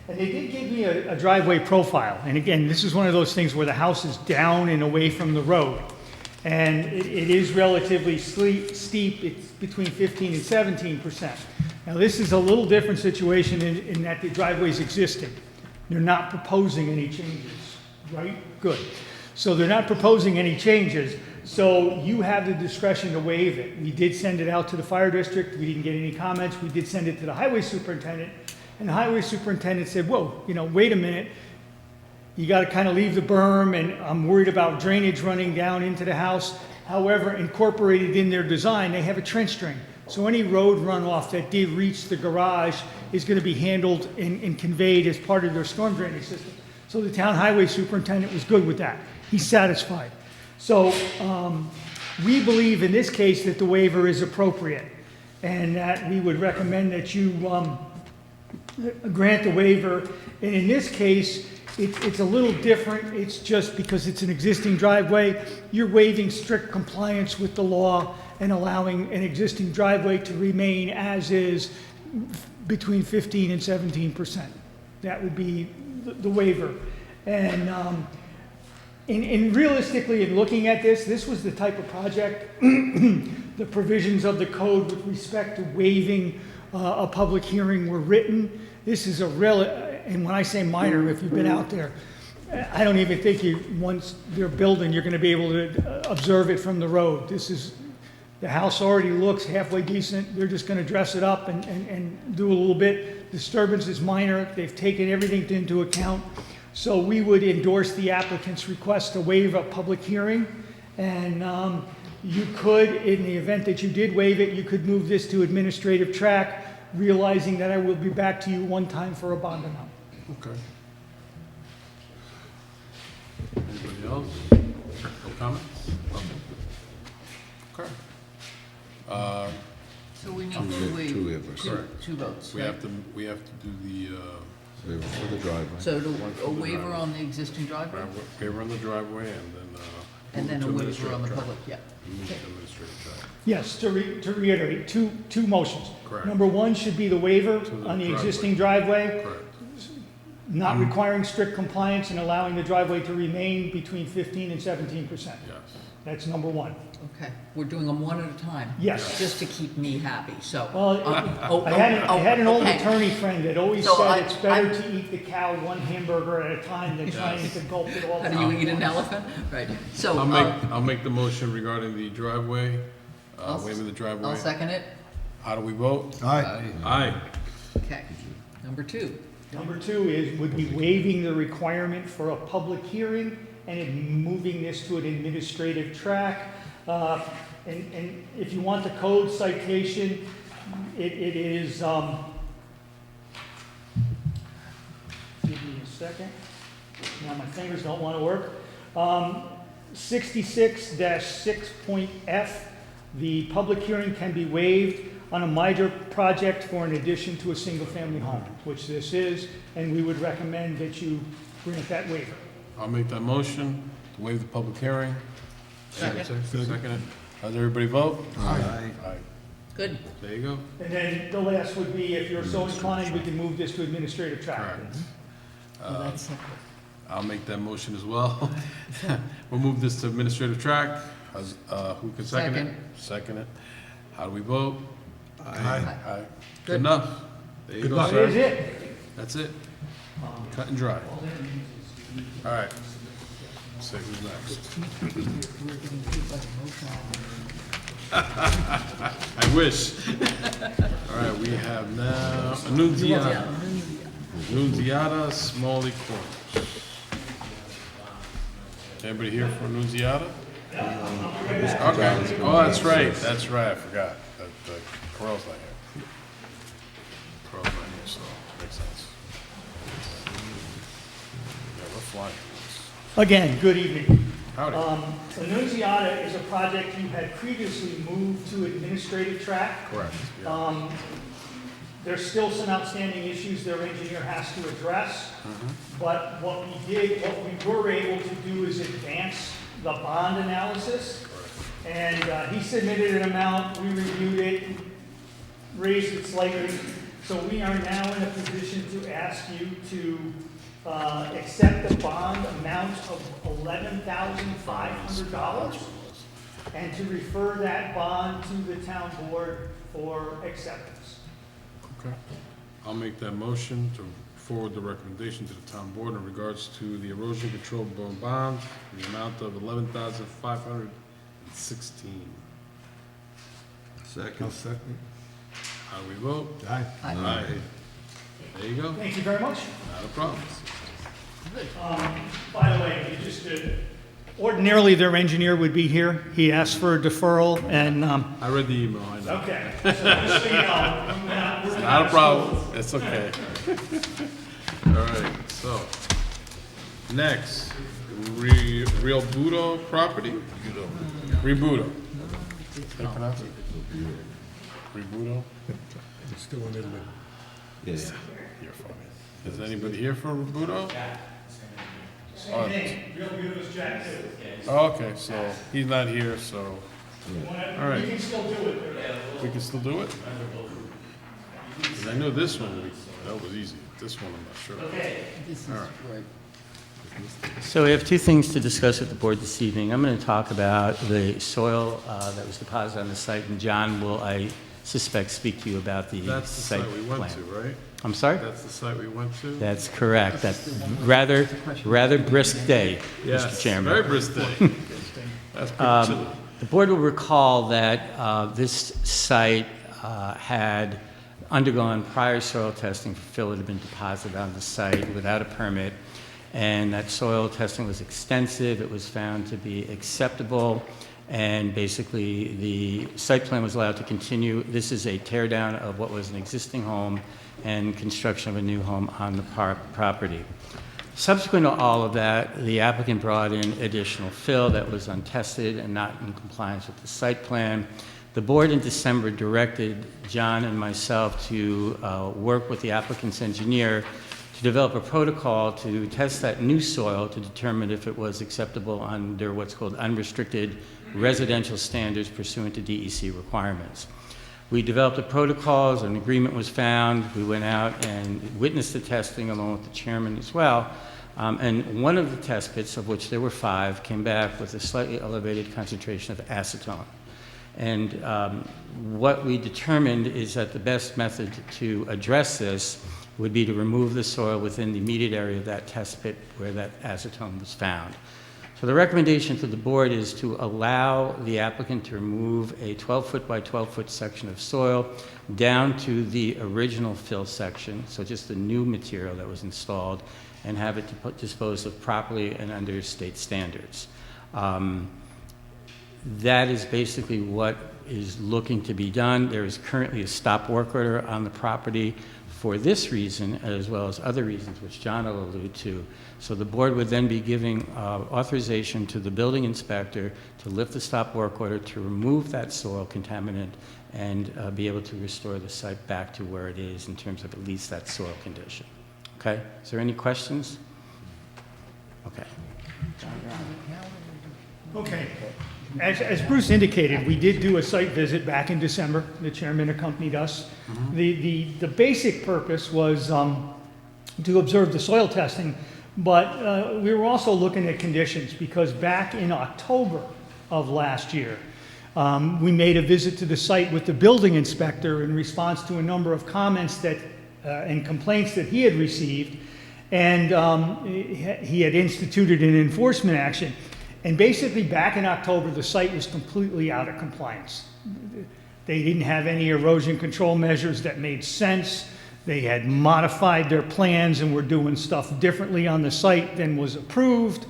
And they did give me a driveway profile. And again, this is one of those things where the house is down and away from the road. And it is relatively steep. It's between 15 and 17%. Now, this is a little different situation in that the driveway is existing. They're not proposing any changes, right? Good. So they're not proposing any changes, so you have the discretion to waive it. We did send it out to the fire district. We didn't get any comments. We did send it to the highway superintendent, and the highway superintendent said, whoa, wait a minute. You got to kind of leave the berm, and I'm worried about drainage running down into the house. However, incorporated in their design, they have a trench drain. So any road runoff that did reach the garage is going to be handled and conveyed as part of their storm drainage system. So the town highway superintendent was good with that. He's satisfied. So we believe in this case that the waiver is appropriate, and that we would recommend that you grant the waiver. And in this case, it's a little different. It's just because it's an existing driveway, you're waiving strict compliance with the law and allowing an existing driveway to remain as is between 15 and 17%. That would be the waiver. And realistically, in looking at this was the type of project, the provisions of the code with respect to waiving a public hearing were written. This is and when I say minor, if you've been out there, I don't even think once they're building, you're going to be able to observe it from the road. The house already looks halfway decent. They're just going to dress it up and do a little bit. Disturbance is minor. They've taken everything into account. So we would endorse the applicant's request to waive a public hearing. And you could, in the event that you did waive it, you could move this to administrative track, realizing that I will be back to you one time for a bond amount. Okay. Anybody else? No comments? Okay. So we need to waive two waivers. Correct. two votes, We right? have to do the Waiver for the driveway. So a waiver on the existing driveway, waiver on the driveway and then a to waiver on the administrative public, yeah. move to administrative track. Yes, to reiterate, two motions. Correct. Number one should be the waiver To the on the driveway. existing driveway, Correct. not requiring strict compliance and allowing the driveway to remain between 15 and 17%. Yes. That's number one. Okay, we're doing them one at a time. Yes. Just to keep me happy, so. Well, oh, I had an old okay. attorney friend that always So said it's better to eat the cow one hamburger at a time than trying to gulp it all How down. do you eat an elephant? Right, so. I'll make the motion regarding the driveway, I'll- waiving the driveway. I'll second it. How do we vote? Aye. Aye. Okay. Number two. Number two would be waiving the requirement for a public hearing and moving this to an administrative track. And if you want the code citation, it is, give me a second. Now my fingers don't want to work. 66-6.f, the public hearing can be waived on a minor project for an addition to a single-family home, which this is, and we would recommend that you grant that waiver. I'll make that motion to waive the public hearing. Second. Second it. How's everybody vote? Aye. Aye. Good. There you go. And then the last would be, if you're so inclined, we can move this to administrative track. Correct. Well, that's simple. I'll make that motion as well. We'll move this to administrative track. Who can second it? Second it. How do we vote? Aye. Aye. Good Good. enough. There you Good go, luck. That is sir. it. That's it. Cut and dry. All right. Let's see who's next. We're getting paid by the motion. I wish. All right, we have now Annunziata. Annunziata Smalley Corners. Anybody here for Annunziata? Okay. Oh, that's right. That's right. I forgot. Corral's not here. Corral's not here, so makes sense. Yeah, we're flying. Again, good evening. Howdy. Annunziata is a project you had previously moved to administrative track. Correct. Yeah. There's still some outstanding issues their engineer has to address. But what we were able to do is advance the bond analysis. And he submitted an amount, we reviewed it, raised it slightly. So we are now in a position to ask you to accept the bond amount of $11,500 and to refer that bond to the town board for acceptance. Okay. I'll make that motion to forward the recommendation to the town board in regards to the erosion control bond in the amount of $11,516. Second. Second. How do we vote? Aye. Aye. There you go. Thank you very much. Not a problem. By the way, ordinarily their engineer would be here. He asked for a deferral and, I read the email, I know. okay. So just so you know, we're Not a problem. It's okay. All right, so, next, Real Budo property? Rebudo. How do you pronounce it? Rebudo? It's still in Italy. Yes. You're funny. Is anybody here for Rebudo? Same thing, Real Budo's Jack too. Oh, okay, so he's not here, so all right. You can still do it. we can still do it? 'Cause I know this one, that was easy. This one, I'm not sure. This is right. So we have two things to discuss with the board this evening. I'm going to talk about the soil that was deposited on the site, and John will, I suspect, speak to you about the That's the site site we went plan. to, right? I'm sorry? That's the site we went to? That's correct. That's rather brisk day, Mr. Yes, Chairman. very brisk day. That's pretty chilly. The board will recall that this site had undergone prior soil testing for fill that had been deposited on the site without a permit, and that soil testing was extensive. It was found to be acceptable, and basically the site plan was allowed to continue. This is a tear down of what was an existing home and construction of a new home on the property. Subsequent to all of that, the applicant brought in additional fill that was untested and not in compliance with the site plan. The board in December directed John and myself to work with the applicant's engineer to develop a protocol to test that new soil to determine if it was acceptable under what's called unrestricted residential standards pursuant to DEC requirements. We developed the protocols, an agreement was found, we went out and witnessed the testing along with the chairman as well. And one of the test pits, of which there were 5, came back with a slightly elevated concentration of acetone. And what we determined is that the best method to address this would be to remove the soil within the immediate area of that test pit where that acetone was found. So the recommendation to the board is to allow the applicant to remove a 12-foot by 12-foot section of soil down to the original fill section, so just the new material that was installed, and have it disposed of properly and under state standards. That is basically what is looking to be done. There is currently a stop work order on the property for this reason, as well as other reasons, which John will allude to. So the board would then be giving authorization to the building inspector to lift the stop work order to remove that soil contaminant and be able to restore the site back to where it is in terms of at least that soil condition. Okay? Is there any questions? Okay. Okay. As Bruce indicated, we did do a site visit back in December. The chairman accompanied us. The basic purpose was to observe the soil testing, but we were also looking at conditions because back in October of last year, we made a visit to the site with the building inspector in response to a number of comments that and complaints that he had received, and he had instituted an enforcement action. And basically, back in October, the site was completely out of compliance. They didn't have any erosion control measures that made sense. They had modified their plans and were doing stuff differently on the site than was approved.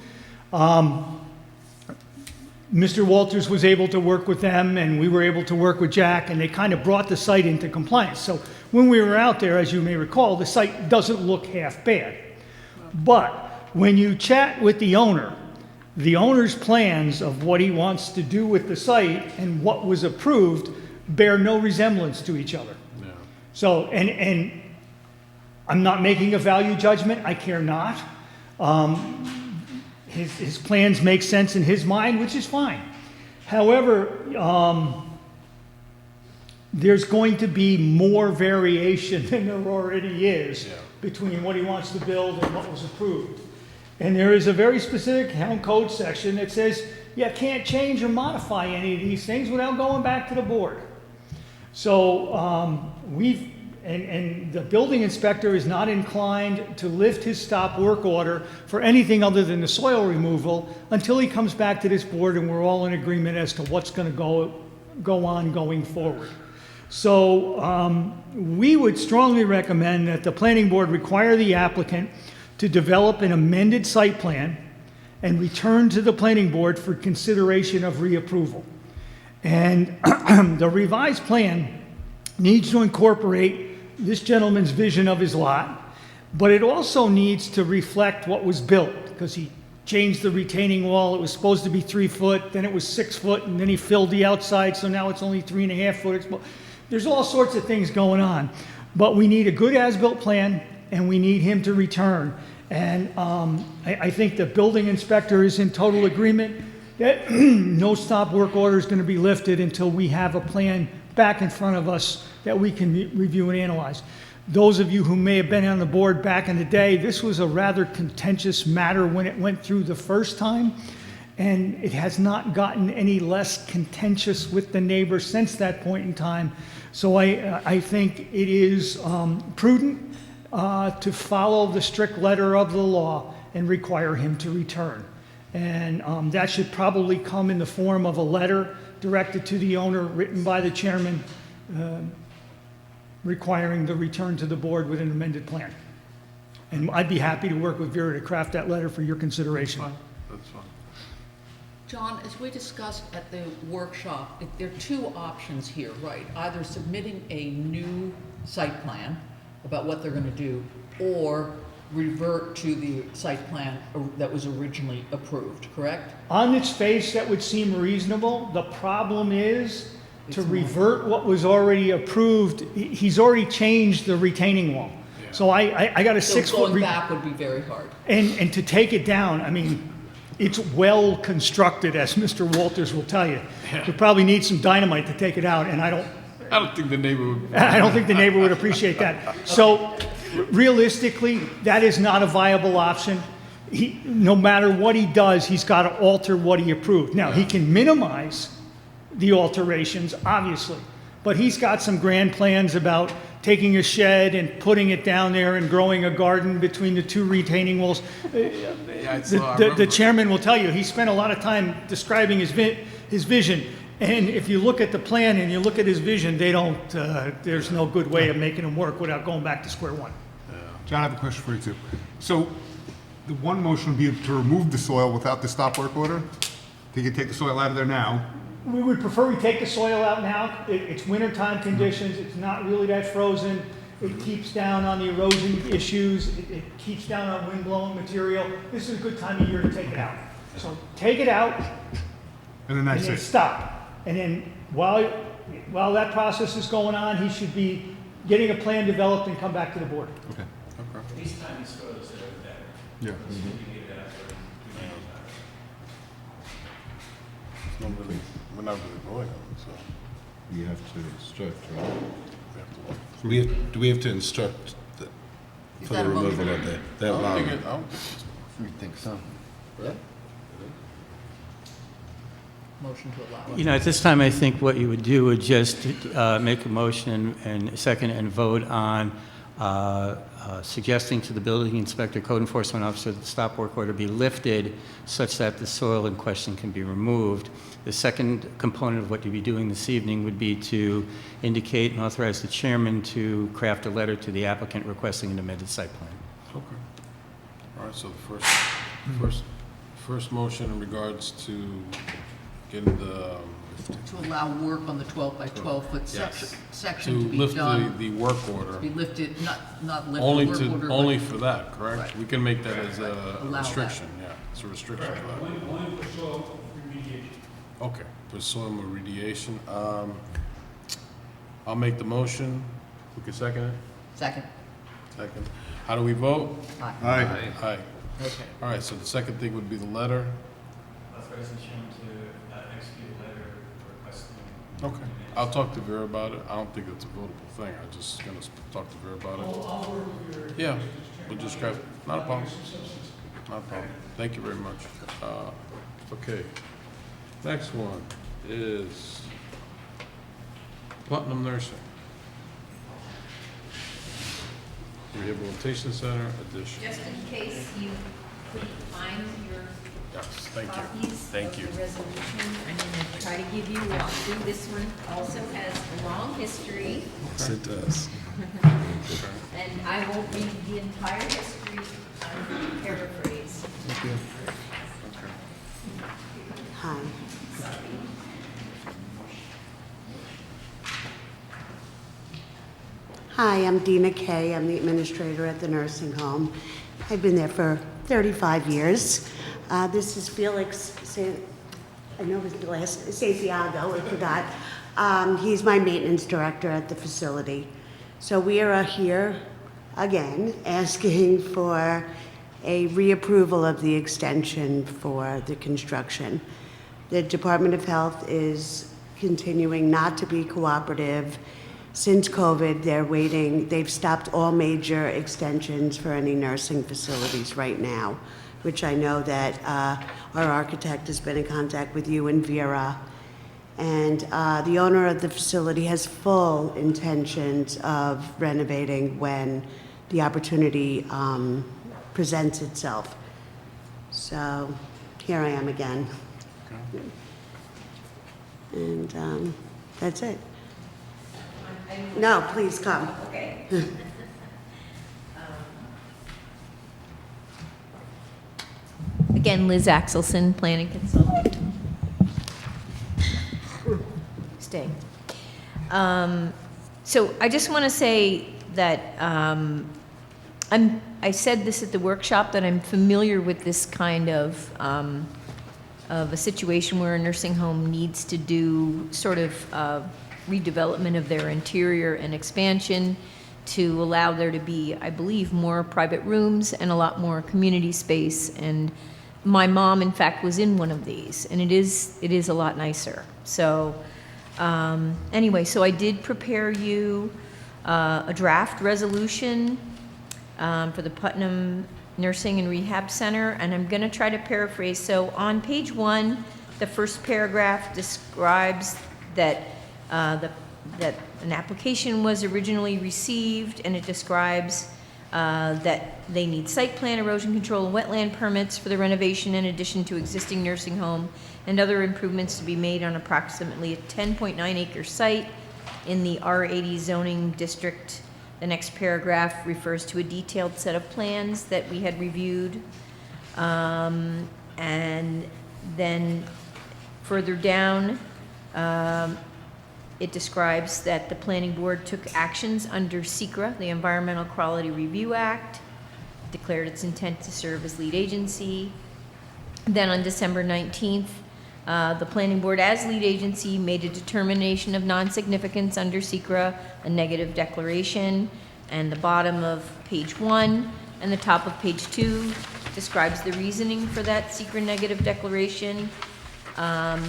Mr. Walters was able to work with them, and we were able to work with Jack, and they kind of brought the site into compliance. So when we were out there, as you may recall, the site doesn't look half bad. But when you chat with the owner's plans of what he wants to do with the site and what was approved bear no resemblance to each other. Yeah. So, and I'm not making a value judgment, I care not. His plans make sense in his mind, which is fine. However, there's going to be more variation than there already is between what he wants to build and what was approved. And there is a very specific town code section that says you can't change or modify any of these things without going back to the board. So and the building inspector is not inclined to lift his stop work order for anything other than the soil removal until he comes back to this board and we're all in agreement as to what's going to go on going forward. So we would strongly recommend that the planning board require the applicant to develop an amended site plan and return to the planning board for consideration of reapproval. And the revised plan needs to incorporate this gentleman's vision of his lot, but it also needs to reflect what was built, because he changed the retaining wall. It was supposed to be 3 foot, then it was 6 foot, and then he filled the outside, so now it's only 3.5 foot. There's all sorts of things going on, but we need a good as-built plan, and we need him to return. And I think the building inspector is in total agreement that no stop work order is going to be lifted until we have a plan back in front of us that we can review and analyze. Those of you who may have been on the board back in the day, this was a rather contentious matter when it went through the first time, and it has not gotten any less contentious with the neighbor since that point in time. So I think it is prudent to follow the strict letter of the law and require him to return. And that should probably come in the form of a letter directed to the owner, written by the chairman, requiring the return to the board with an amended plan. And I'd be happy to work with Vera to craft that letter for your consideration. That's fine. John, as we discussed at the workshop, there are 2 options here, right? Either submitting a new site plan about what they're going to do, or revert to the site plan that was originally approved, correct? On its face, that would seem reasonable. The problem is to revert what was already approved. He's already changed the retaining wall. Yeah. So I got a 6 foot. So going back would be very hard. And to take it down, I mean, it's well constructed, as Mr. Walters will tell you. Yeah. You probably need some dynamite to take it out, and I don't think the neighbor would. I don't think the neighbor would appreciate that. So realistically, that is not a viable option. no matter what he does, he's got to alter what he approved. Now, he can minimize the alterations, obviously, but he's got some grand plans about taking a shed and putting it down there and growing a garden between the two retaining walls. The chairman will tell you, he spent a lot of time describing his vision. And if you look at the plan and you look at his vision, there's no good way of making them work without going back to square one. John, I have a question for you too. So the one motion would be to remove the soil without the stop work order? He could take the soil out of there now. We would prefer we take the soil out now. It's wintertime conditions. It's not really that frozen. It keeps down on the erosion issues. It keeps down on wind-blown material. This is a good time of year to take it out. So take it out And then and that's then it. stop. And then while that process is going on, he should be getting a plan developed and come back to the board. Okay. These tiny soils that are there. Yeah. We're not really voting on it, so We have to instruct, right? we have to look. Do we have to instruct Is for that the a motion? removal of that I don't line? think it's- We think so. Motion to allow it. You know, at this time, I think what you would do would just make a motion and second and vote on suggesting to the building inspector, code enforcement officer, that the stop work order be lifted such that the soil in question can be removed. The second component of what you'd be doing this evening would be to indicate and authorize the chairman to craft a letter to the applicant requesting an amended site plan. Okay. All right, so the first motion in regards to getting the, To allow work on the 12 by 12 foot Yes. section to to be lift done. the work order, Be lifted, not lift only the work order. to, but- only for that, correct? Right. We can make that as a Allow that. restriction, yeah, it's a restriction for that. Okay, for soil remediation, I'll make the motion, who can second it? Second. Second. How do we vote? Aye. Aye. Aye. Okay. All right, so the second thing would be the letter. Authorize the chairman to execute a letter requesting. Okay. I'll talk to Vera about it. I don't think it's a votable thing. I'm just gonna talk to Vera about it. Yeah, we'll just grab, not a problem. Not a problem. Thank you very much. Okay. Next one is Putnam Nursing. Rehabilitation Center addition. Just in case you couldn't find your Yes, thank you. copies Thank you. of the resolution, I'm going to try to give you walk through. This one also has a long history, Yes, it does. and I won't read the entire history, I'll paraphrase. Hi. Hi, I'm Dina Kay. I'm the administrator at the nursing home. I've been there for 35 years. This is Felix I know his last, Santiago, I forgot. He's my maintenance director at the facility. So we are here again asking for a reapproval of the extension for the construction. The Department of Health is continuing not to be cooperative. Since COVID, they've stopped all major extensions for any nursing facilities right now, which I know that our architect has been in contact with you and Vera. And the owner of the facility has full intentions of renovating when the opportunity presents itself. So here I am again. And that's it. No, please come. Okay. Again, Liz Axelson, planning consultant. Stay. So I just want to say that I said this at the workshop, that I'm familiar with this kind of a situation where a nursing home needs to do sort of redevelopment of their interior and expansion to allow there to be, I believe, more private rooms and a lot more community space. And my mom, in fact, was in one of these, and it is a lot nicer. So anyway, so I did prepare you a draft resolution for the Putnam Nursing and Rehab Center, and I'm going to try to paraphrase. So on page 1, the first paragraph describes that that an application was originally received, and it describes that they need site plan, erosion control, and wetland permits for the renovation in addition to existing nursing home and other improvements to be made on approximately a 10.9 acre site in the R80 zoning district. The next paragraph refers to a detailed set of plans that we had reviewed. And then further down, it describes that the planning board took actions under SECRA, the Environmental Quality Review Act, declared its intent to serve as lead agency. Then on December 19th, the planning board as lead agency made a determination of non-significance under SECRA, a negative declaration, and the bottom of page 1 and the top of page 2 describes the reasoning for that SECRA negative declaration.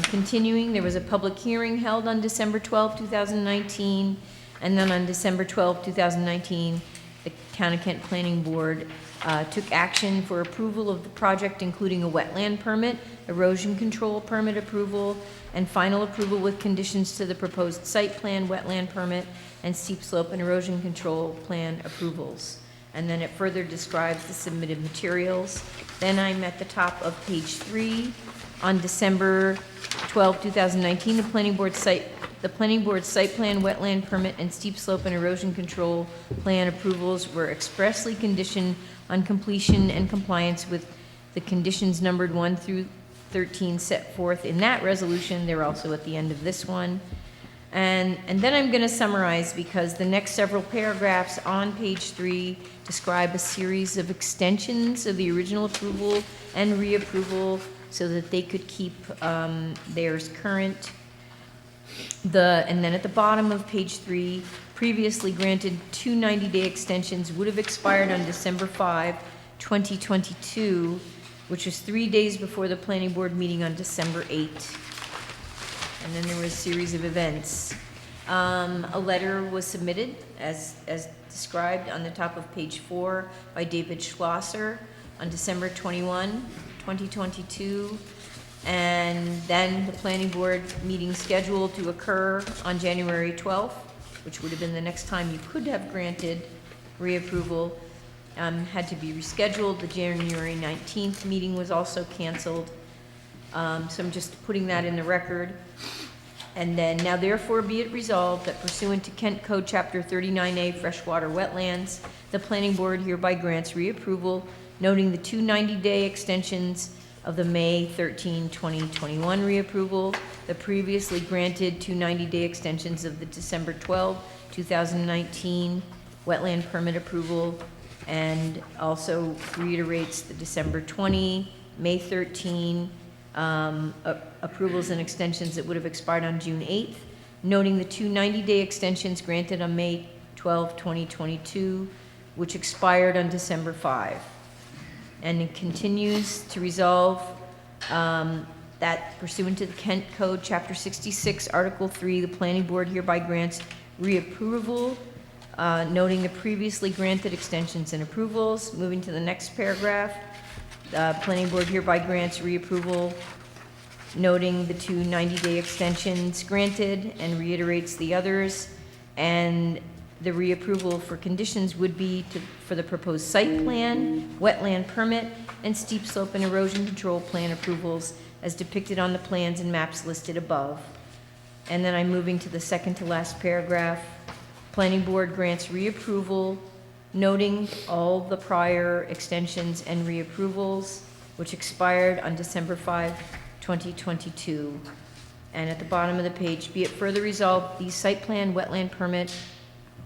Continuing, there was a public hearing held on December 12, 2019, and then on December 12, 2019, the Town of Kent Planning Board took action for approval of the project, including a wetland permit, erosion control permit approval, and final approval with conditions to the proposed site plan, wetland permit, and steep slope and erosion control plan approvals. And then it further describes the submitted materials. Then I'm at the top of page 3. On December 12, 2019, the planning board site plan, wetland permit, and steep slope and erosion control plan approvals were expressly conditioned on completion and compliance with the conditions numbered 1 through 13 set forth in that resolution. They're also at the end of this one. And then I'm going to summarize, because the next several paragraphs on page 3 describe a series of extensions of the original approval and reapproval so that they could keep theirs current. And then at the bottom of page 3, previously granted 2 90-day extensions would have expired on December 5, 2022, which was 3 days before the planning board meeting on December 8. And then there was a series of events. A letter was submitted, as described on the top of page 4, by David Schlosser on December 21, 2022. And then the planning board meeting scheduled to occur on January 12th, which would have been the next time you could have granted reapproval, had to be rescheduled. The January 19th meeting was also canceled. So I'm just putting that in the record. And then, now therefore be it resolved that pursuant to Kent Code Chapter 39A Freshwater Wetlands, the planning board hereby grants reapproval, noting the 2 90-day extensions of the May 13, 2021 reapproval, the previously granted 2 90-day extensions of the December 12, 2019 wetland permit approval, and also reiterates the December 20, May 13, approvals and extensions that would have expired on June 8th, noting the 2 90-day extensions granted on May 12, 2022, which expired on December 5. And it continues to resolve that pursuant to the Kent Code, Chapter 66, Article 3, the planning board hereby grants reapproval, noting the previously granted extensions and approvals. Moving to the next paragraph, the planning board hereby grants reapproval, noting the 2 90-day extensions granted, and reiterates the others. And the reapproval for conditions would be for the proposed site plan, wetland permit, and steep slope and erosion control plan approvals as depicted on the plans and maps listed above. And then I'm moving to the second to last paragraph. Planning board grants reapproval, noting all the prior extensions and reapprovals, which expired on December 5, 2022. And at the bottom of the page, be it further resolved, these site plan, wetland permit,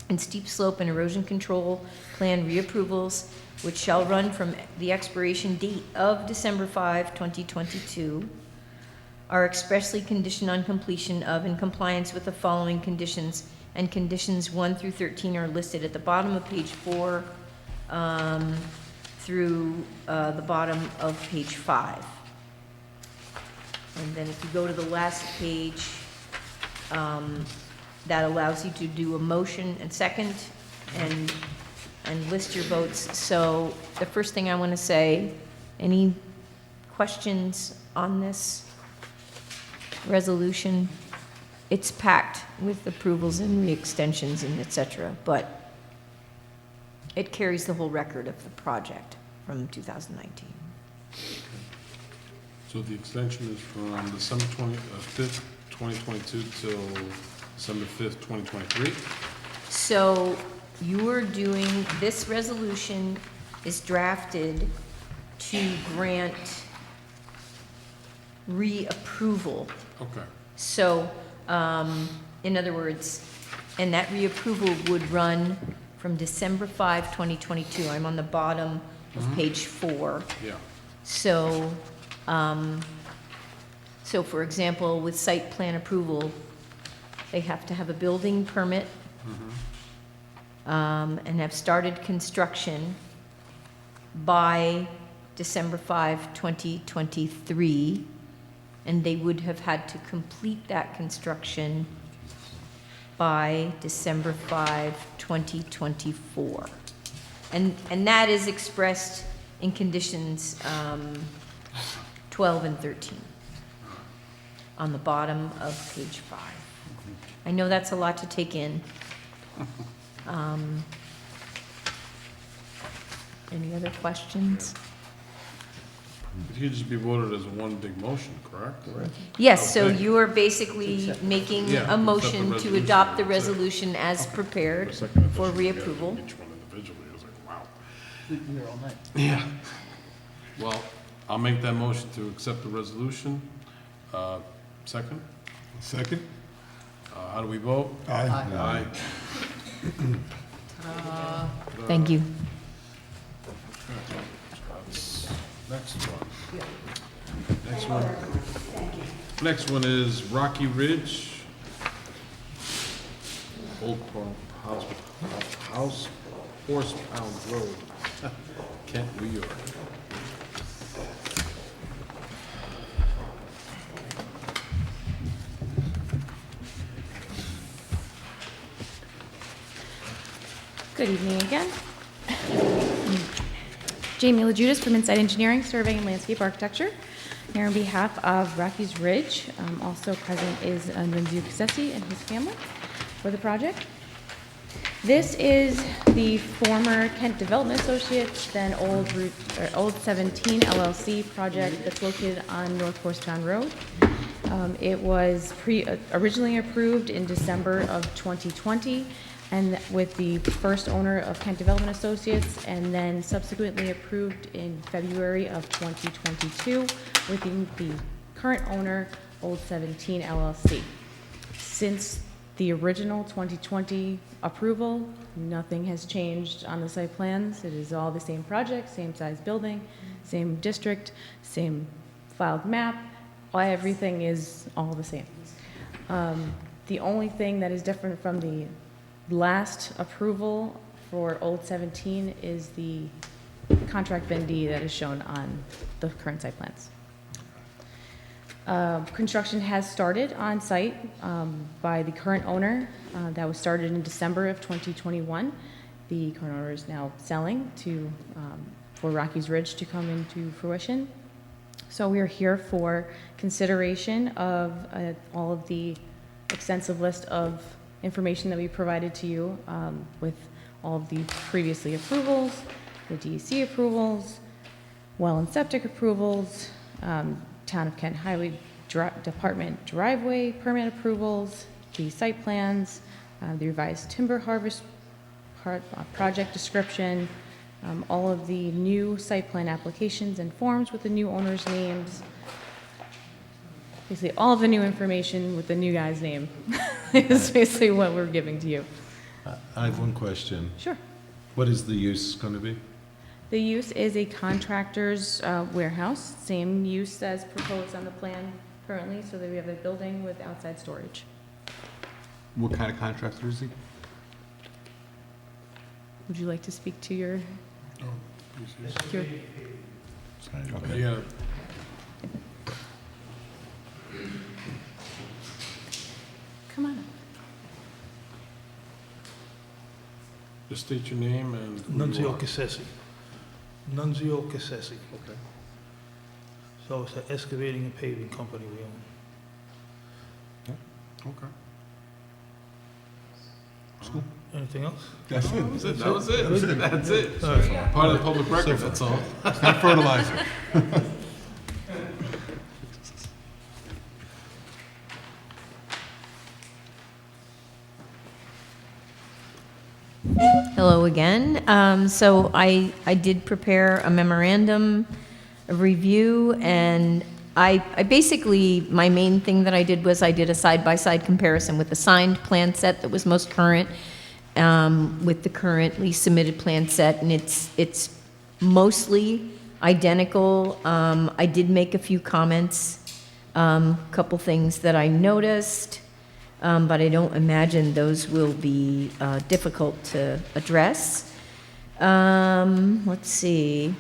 and steep slope and erosion control plan reapprovals, which shall run from the expiration date of December 5, 2022, are expressly conditioned on completion of and compliance with the following conditions, and conditions 1 through 13 are listed at the bottom of page 4 through the bottom of page 5. And then if you go to the last page, that allows you to do a motion and second, and and list your votes. So the first thing I want to say, any questions on this resolution? It's packed with approvals and re-extensions and et cetera, but it carries the whole record of the project from 2019. So the extension is from December 5th, 2022 till December 5th, 2023? So you're doing, this resolution is drafted to grant reapproval. Okay. So, in other words, and that reapproval would run from December 5, 2022. I'm on the bottom of page 4. Yeah. So, so for example, with site plan approval, they have to have a building permit and have started construction by December 5, 2023, and they would have had to complete that construction by December 5, 2024. And that is expressed in conditions 12 and 13 on the bottom of page 5. I know that's a lot to take in. Any other questions? It could just be voted as one big motion, correct? Yes, so Okay. you are basically making Yeah, a accept the motion to resolution, adopt the that's it. resolution as prepared The second for edition, reapproval. Each one individually, I was like, wow. We were all night. Yeah. Well, I'll make that motion to accept the resolution. Second? Second? How do we vote? Aye. Aye. Thank you. Next one. Next one is Rocky Ridge. Old House, Horse Pound Road, Kent, New York. Good evening again. Jamie LaJudas from Insight Engineering, Surveying and Landscape Architecture, here on behalf of Rockies Ridge. Also present is Nunzio Cassesi and his family for the project. This is the former Kent Development Associates, then Old 17 LLC project that's located on North Horstown Road. It was originally approved in December of 2020, and with the first owner of Kent Development Associates, and then subsequently approved in February of 2022 with the current owner, Old 17 LLC. Since the original 2020 approval, nothing has changed on the site plans. It is all the same project, same size building, same district, same filed map. Everything is all the same. The only thing that is different from the last approval for Old 17 is the contract vendee that is shown on the current site plans. Construction has started on site by the current owner. That was started in December of 2021. The current owner is now selling for Rockies Ridge to come into fruition. So we are here for consideration of all of the extensive list of information that we provided to you with all of the previously approvals, the DEC approvals, well and septic approvals, Town of Kent Highway Department driveway permit approvals, the site plans, the revised timber harvest project description, all of the new site plan applications and forms with the new owners' names. Basically, all of the new information with the new guy's name is basically what we're giving to you. I have one question. Sure. What is the use going to be? The use is a contractor's warehouse, same use as proposed on the plan currently, so that we have a building with outside storage. What kind of contractor is he? Would you like to speak to your? your Okay. Yeah. Come on up. Just state your name and who you Nunzio are. Cassesi. Nunzio Cassesi. Okay. So it's an excavating and paving company we own. Okay. Anything else? That's it. That was it. That's it. All right. Part of the public record, that's all. It's not fertilizer. Hello again. So I did prepare a memorandum of review, and I basically, my main thing that I did was I did a side-by-side comparison with the signed plan set that was most current, with the currently submitted plan set, and it's mostly identical. I did make a few comments, couple things that I noticed, but I don't imagine those will be difficult to address. Let's see.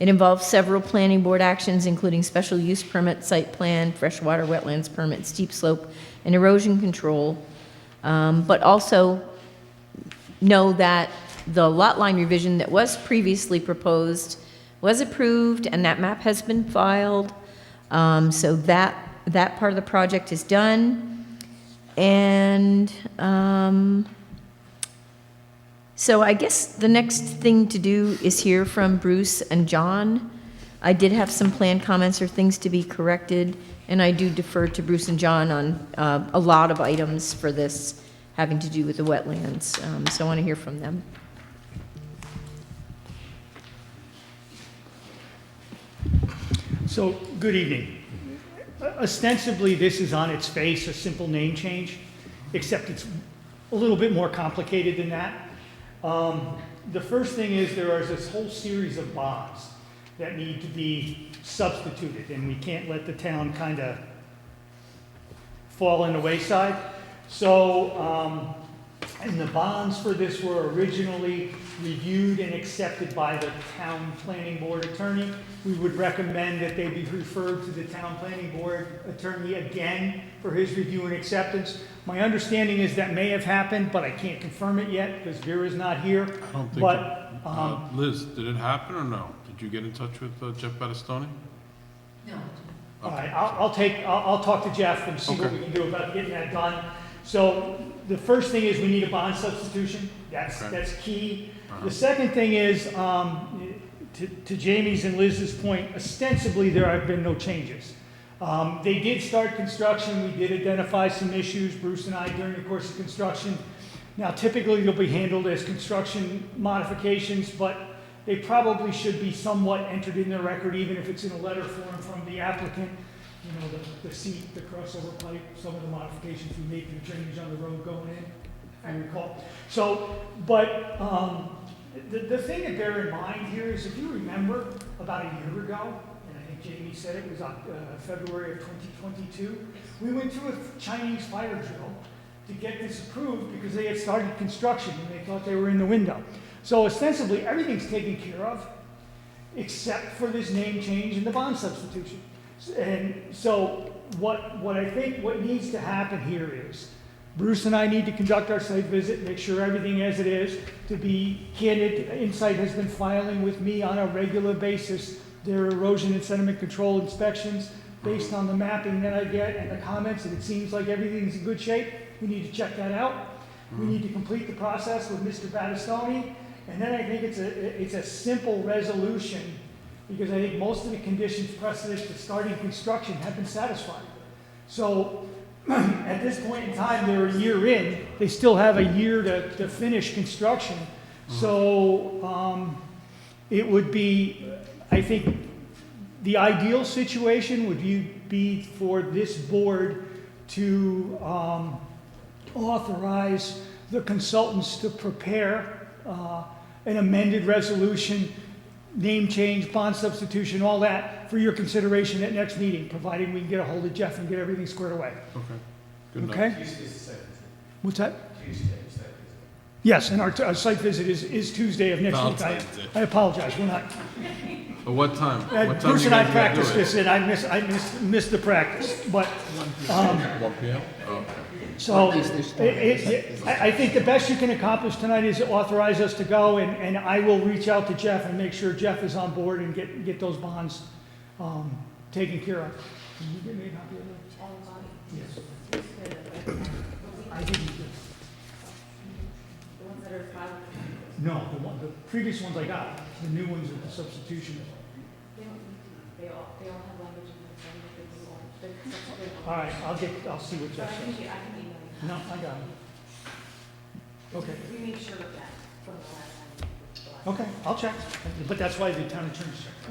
It involves several planning board actions, including special use permit, site plan, freshwater wetlands permit, steep slope, and erosion control. But also know that the lot line revision that was previously proposed was approved, and that map has been filed. So that part of the project is done. And so I guess the next thing to do is hear from Bruce and John. I did have some plan comments or things to be corrected, and I do defer to Bruce and John on a lot of items for this having to do with the wetlands. So I want to hear from them. So, good evening. Ostensibly, this is on its face a simple name change, except it's a little bit more complicated than that. The first thing is there is this whole series of bonds that need to be substituted, and we can't let the town kind of fall in the wayside. So, and the bonds for this were originally reviewed and accepted by the town planning board attorney. We would recommend that they be referred to the town planning board attorney again for his review and acceptance. My understanding is that may have happened, but I can't confirm it yet because Vera's not here. I don't think But, Liz, did it happen or no? Did you get in touch with Jeff Battistoni? No. All right, I'll talk to Jeff and see what we can do about getting that done. So the first thing is we need a bond substitution. That's key. The second thing is, to Jamie's and Liz's point, ostensibly there have been no changes. They did start construction. We did identify some issues, Bruce and I, during the course of construction. Now, typically they'll be handled as construction modifications, but they probably should be somewhat entered in the record, even if it's in a letter form from the applicant. You know, the seat, the crossover pipe, some of the modifications we made to the drainage on the road going in, if I recall. So, but the thing to bear in mind here is if you remember about a year ago, and I think Jamie said it was February of 2022, we went through a Chinese fire drill to get this approved because they had started construction and they thought they were in the window. So ostensibly everything's taken care of except for this name change and the bond substitution. And so what I think what needs to happen here is Bruce and I need to conduct our site visit, make sure everything as it is. To be candid, Insight has been filing with me on a regular basis their erosion and sediment control inspections based on the mapping that I get and the comments, and it seems like everything's in good shape. We need to check that out. We need to complete the process with Mr. Battistoni, and then I think it's a simple resolution because I think most of the conditions precedent to starting construction have been satisfied. So at this point in time, they're a year in. They still have a year to finish construction. So it would be, I think, the ideal situation would be for this board to authorize the consultants to prepare an amended resolution, name change, bond substitution, all that for your consideration at next meeting, providing we can get a hold of Jeff and get everything squared away. Okay. Good enough. Okay? What's that? Yes, and our site visit is Tuesday of next week. Valentine's Day. I apologize, we're not. At what time? What time Bruce you and I guys gonna do practiced it? this, and I missed the practice, but, 1 PM? Oh, okay. so, At least there's I think the best you can accomplish tonight is authorize us to go, and I will reach out to Jeff and make sure Jeff is on board and get those bonds taken care of. Can you get me a copy of that? Yes. I didn't. No, the previous ones I got, the new ones are the substitution. All right, I'll see what Jeff says. No, I got it. Okay. We made sure of that from the last time. Okay, I'll check, but that's why the town attorney checked.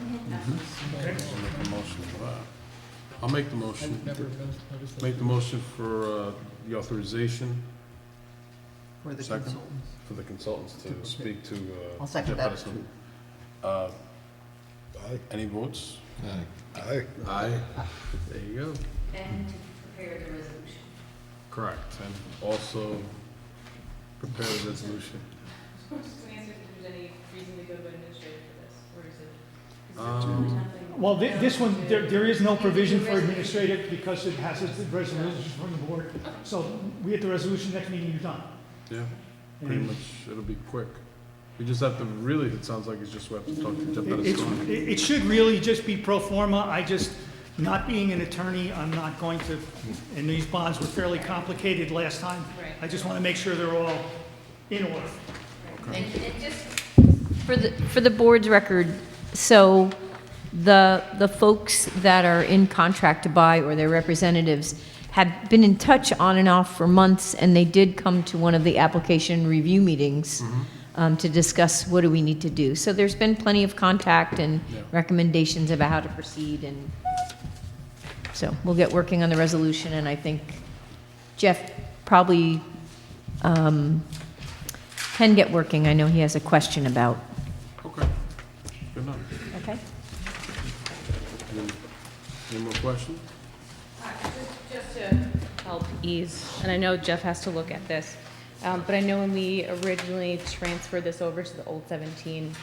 Okay. I'll make a motion for that. I'll make the motion. Make the motion for the authorization. For the Second. consultants. For the consultants to speak to. I'll second Jeff that. Edison. Any votes? Aye. Aye. There you go. And to prepare the resolution. Correct, and also prepare the resolution. Well, this one, there is no provision for administrative because it has its resolution from the board. So we get the resolution next meeting, you're done. Yeah, pretty much, it'll be quick. We just have to, really, it sounds like it's just we have to talk to Jeff Edison. It should really just be pro forma. I just, not being an attorney, I'm not going to, and these bonds were fairly complicated last time. I just want to make sure they're all in order. And just for the board's record, so the folks that are in contract to buy or their representatives have been in touch on and off for months, and they did come to one of the application review meetings to discuss what do we need to do. So there's been plenty of contact and recommendations about how to proceed, and so we'll get working on the resolution, and I think Jeff probably can get working. I know he has a question about. Okay, good enough. Okay. Any more questions? Just to help ease, and I know Jeff has to look at this, but I know when we originally transferred this over to the old 17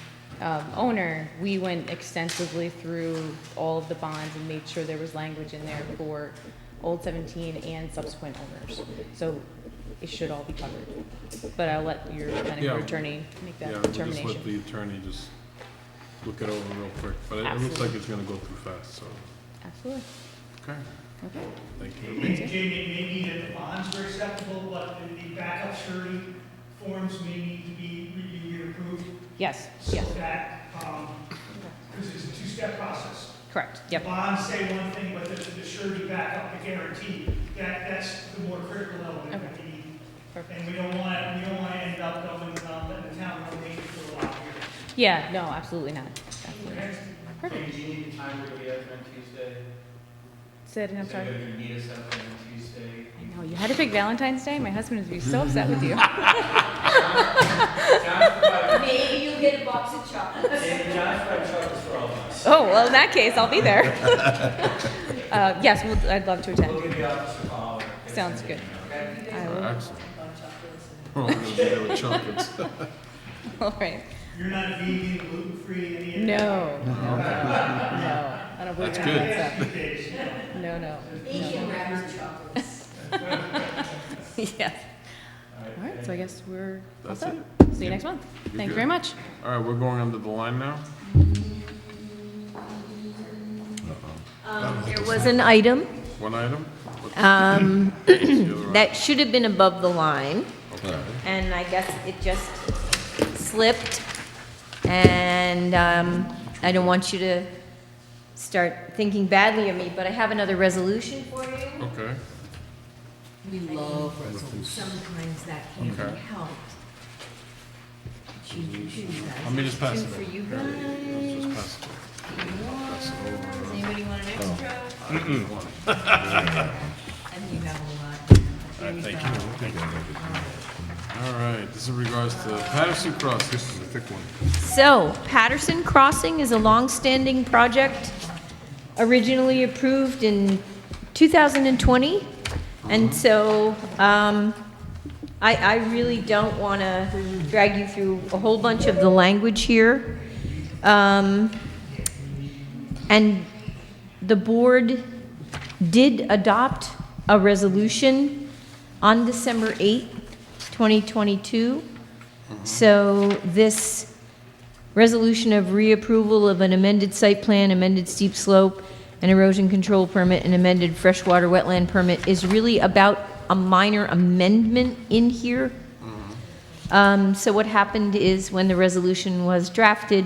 owner, we went extensively through all of the bonds and made sure there was language in there for old 17 and subsequent owners. So it should all be covered. But I'll let your your attorney make that determination. Just let the attorney just look it over real quick, but it looks like it's gonna go through fast, so. Absolutely. Okay, Okay. thank you. Jamie, it may be that the bonds are acceptable, but the backup surety forms may need to be reviewed and approved. Yes, So yes, that, because it's a two-step process. correct, yep. The bonds say one thing, but the surety backup, the guarantee, that's the more critical element that we need. Perfect. And we don't want to end up going, letting the town go waiting for a lot here. Yeah, no, absolutely not. Absolutely not. Okay? Perfect. Do you need the time to be out on Tuesday? Say it again, I'm sorry. Is it gonna need us out on Tuesday? I know, you had to pick Valentine's Day? My husband would be so upset with you. Maybe you'll get a box of chocolates. John's fried chocolates for all of us. Oh, well, in that case, I'll be there. Yes, I'd love to attend. We'll give the office a call. Sounds good. I will. Excellent. Oh, I'm gonna be there with chocolates. All right. You're not vegan, gluten-free, any of No, that? no, no. I don't believe That's in good. that stuff. Days. No, no. Asian wrappers and chocolates. Yes. All right, so I guess we're all That's set. it. See you next month. You're Thank you good. very much. All right, we're going under the line now. There was an item One item? that should have been above the line, Okay. and I guess it just slipped. And I don't want you to start thinking badly of me, but I have another resolution for you. Okay. We love resolutions. Sometimes that can't Okay. be helped. Let me just pass Two it for over. you Okay, let's guys. just pass it over. Pass it over. Does anybody want an extra? I need one. And you have a lot. All right, thank you. All right, this is in regards to Patterson Cross. This is a thick one. So, Patterson Crossing is a long-standing project, originally approved in 2020. And so, I really don't want to drag you through a whole bunch of the language here. And the board did adopt a resolution on December 8th, 2022. So this resolution of reapproval of an amended site plan, amended steep slope, an erosion control permit, and amended freshwater wetland permit is really about a minor amendment in here. So what happened is when the resolution was drafted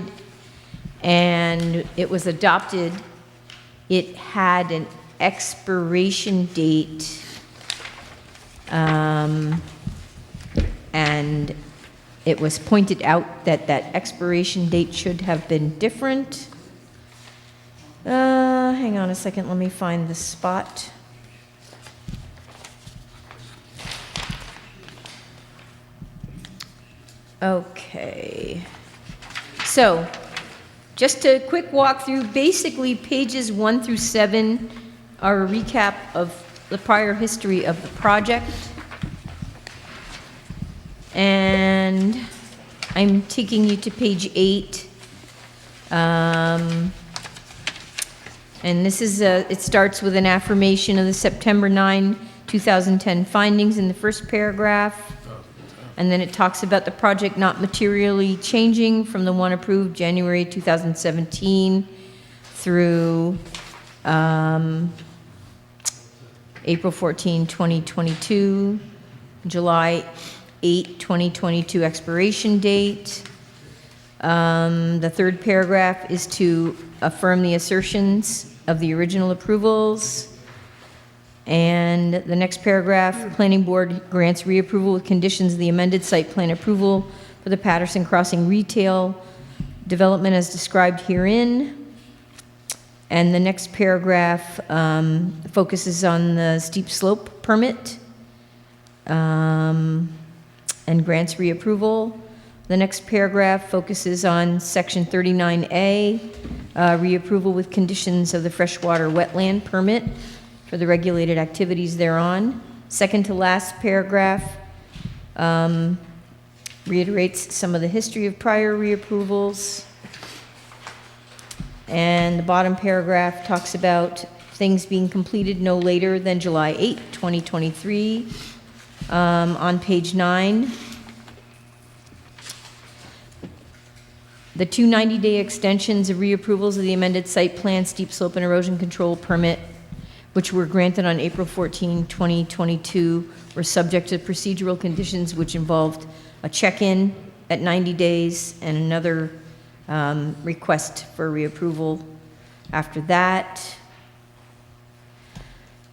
and it was adopted, it had an expiration date, and it was pointed out that that expiration date should have been different. Hang on a second, let me find the spot. Okay. So, just a quick walkthrough. Basically, pages 1 through 7 are a recap of the prior history of the project. And I'm taking you to page 8. And this is, it starts with an affirmation of the September 9, 2010 findings in the first paragraph. And then it talks about the project not materially changing from the one approved January 2017 through April 14, 2022, July 8, 2022 expiration date. The third paragraph is to affirm the assertions of the original approvals. And the next paragraph, planning board grants reapproval with conditions of the amended site plan approval for the Patterson Crossing retail development as described herein. And the next paragraph focuses on the steep slope permit and grants reapproval. The next paragraph focuses on section 39A, reapproval with conditions of the freshwater wetland permit for the regulated activities thereon. Second to last paragraph reiterates some of the history of prior reapprovals. And the bottom paragraph talks about things being completed no later than July 8, 2023. On page 9, the two 90-day extensions of reapprovals of the amended site plan, steep slope and erosion control permit, which were granted on April 14, 2022, were subject to procedural conditions which involved a check-in at 90 days and another request for reapproval after that.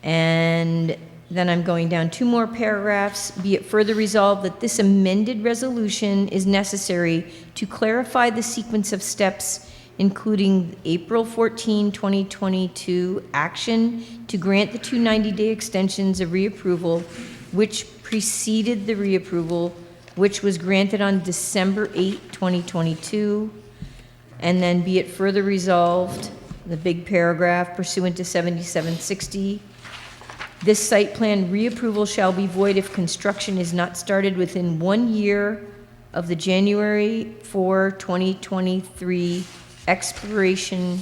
And then I'm going down 2 more paragraphs. Be it further resolved that this amended resolution is necessary to clarify the sequence of steps, including April 14, 2022 action to grant the two 90-day extensions of reapproval, which preceded the reapproval, which was granted on December 8, 2022. And then be it further resolved, the big paragraph, pursuant to 7760, this site plan reapproval shall be void if construction is not started within 1 year of the January 4, 2023 expiration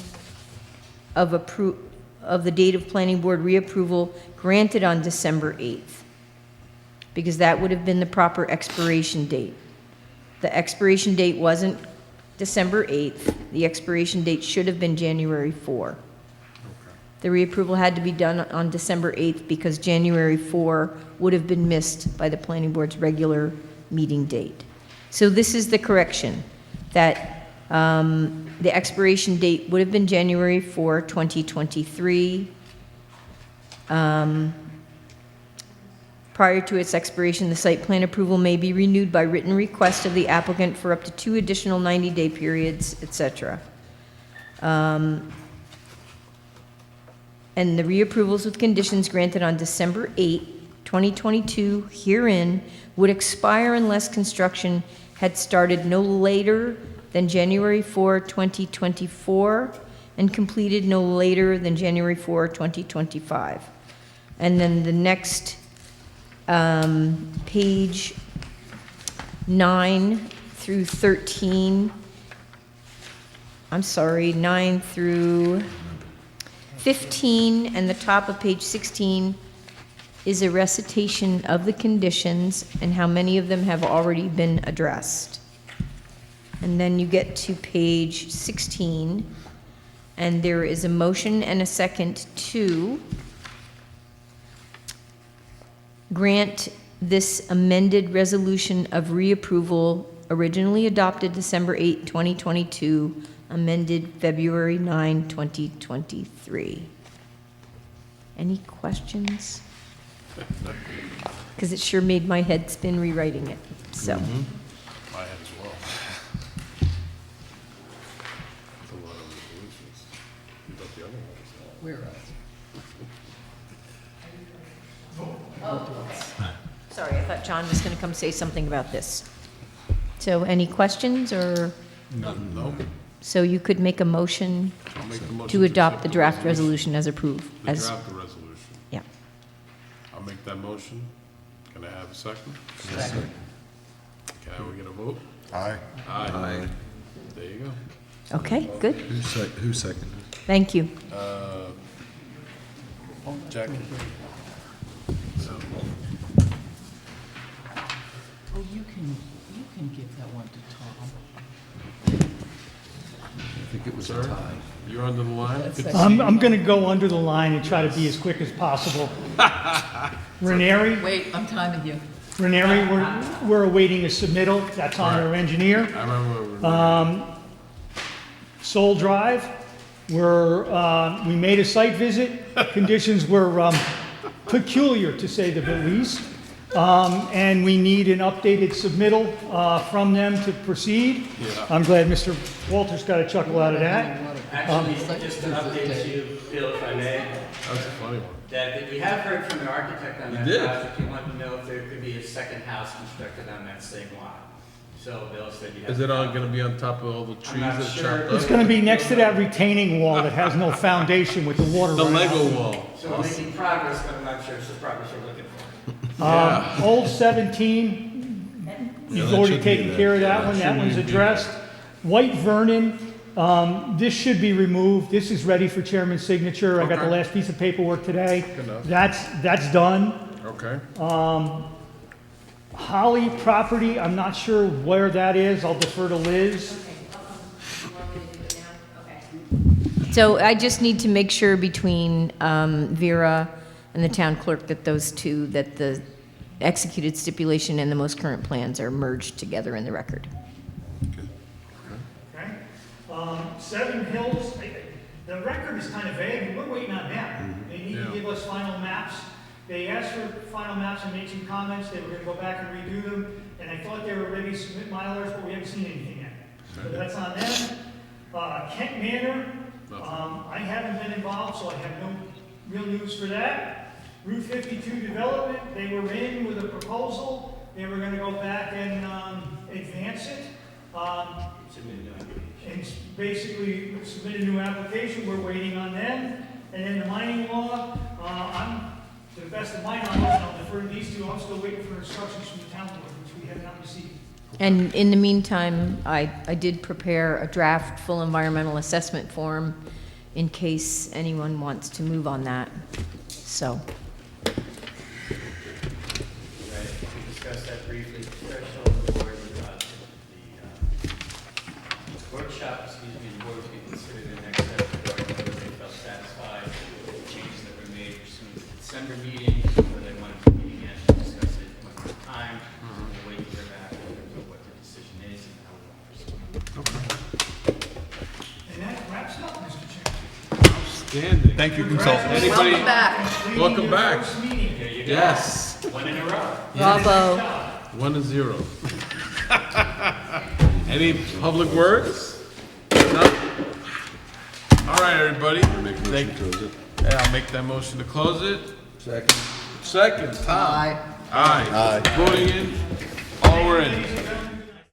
of the date of planning board reapproval granted on December 8th, because that would have been the proper expiration date. The expiration date wasn't December 8th. The expiration date should have been January 4. The reapproval had to be done on December 8th because January 4 would have been missed by the planning board's regular meeting date. So this is the correction, that the expiration date would have been January 4, 2023. Prior to its expiration, the site plan approval may be renewed by written request of the applicant for up to 2 additional 90-day periods, etc. And the reapprovals with conditions granted on December 8, 2022 herein would expire unless construction had started no later than January 4, 2024 and completed no later than January 4, 2025. And then the next page 9 through 13, I'm sorry, 9 through 15, and the top of page 16 is a recitation of the conditions and how many of them have already been addressed. And then you get to page 16, and there is a motion and a second to grant this amended resolution of reapproval originally adopted December 8, 2022, amended February 9, 2023. Any questions? Because it sure made my head spin rewriting it, so. My head as well. That's a lot of resolutions. You got the other ones. Where Sorry, I thought John was going to come say something about this. So any questions, or? No. So you could make a motion I'll make the motion to adopt accept the draft resolution as approved. The as draft the resolution. Yeah. I'll make that motion. Can I have a second? Second. Can we get a vote? Aye. Aye. There you go. Okay, good. Who seconded? Thank you. Jackie? Oh, you can give that one to Tom. I think it was a Sir? tie. You're under the line? That's Good to it. see I'm going to go under the line and try to be as quick as possible. Ranieri, Wait, I'm timing you. Ranieri, we're awaiting a submittal. That's on our engineer. I remember. Soul Drive, we made a site visit. Conditions were peculiar, to say the least. And we need an updated submittal from them to proceed. Yeah. I'm glad Mr. Walters got a chuckle out of that. Actually, just to update you, Bill, if I may, That's a funny one. that we have heard from the architect on that did? project. He wanted to know if there could be a second house constructed on that same lot. So Bill said you have. Is it all gonna be on top of all the trees not that sure. chopped It's up? going to be next to that retaining wall that has no foundation with the water The running out. Lego wall. So we're making progress, but I'm not sure it's the progress you're looking for. Old 17, you've that already should be taken there. care of that Yeah, one, that shouldn't one's even be addressed. White Vernon, this should be removed, this is ready for chairman's signature, I got the Okay. last piece of paperwork today. Good enough. That's done. Okay. Holly property, I'm not sure where that is, I'll defer to Liz. So I just need to make sure between Vera and the town clerk that those two, that the executed stipulation and the most current plans are merged together in the record. Okay. Seven Hills, the record is kind of vague, we're waiting on them. They need to give us final maps. They asked for final maps and made some comments, they were gonna go back and redo them, and I thought they were ready to submit milers, but we haven't seen anything yet. So that's on them. Kent Manor, I haven't been involved, so I have no real news for that. Route 52 development, they were in with a proposal, they were gonna go back and advance it. And basically submit a new application, we're waiting on them. And then the mining law, to the best of my knowledge, and I'll defer to these two, I'm still waiting for instructions from the town board, which we have not received. And in the meantime, I did prepare a draft full environmental assessment form in case anyone wants to move on that, so. Right, we discussed that briefly, threshold for the workshop, the board was being considered the next step, whether they felt satisfied with the changes that were made pursuant to the December meeting, whether they wanted to meet again to discuss it one more time, and we'll wait to hear back in terms of what the decision is and how we want to proceed. And that wraps up, Mr. Chairman. Outstanding. Thank you, consultant. Anybody? Welcome back. Welcome back. First meeting. Yes. One in a row. Bravo. 1-0. Any public words? No? All right, everybody. Yeah, I'll make that motion to close it. Second, Tom. Aye. Aye. Voting in. All we're in.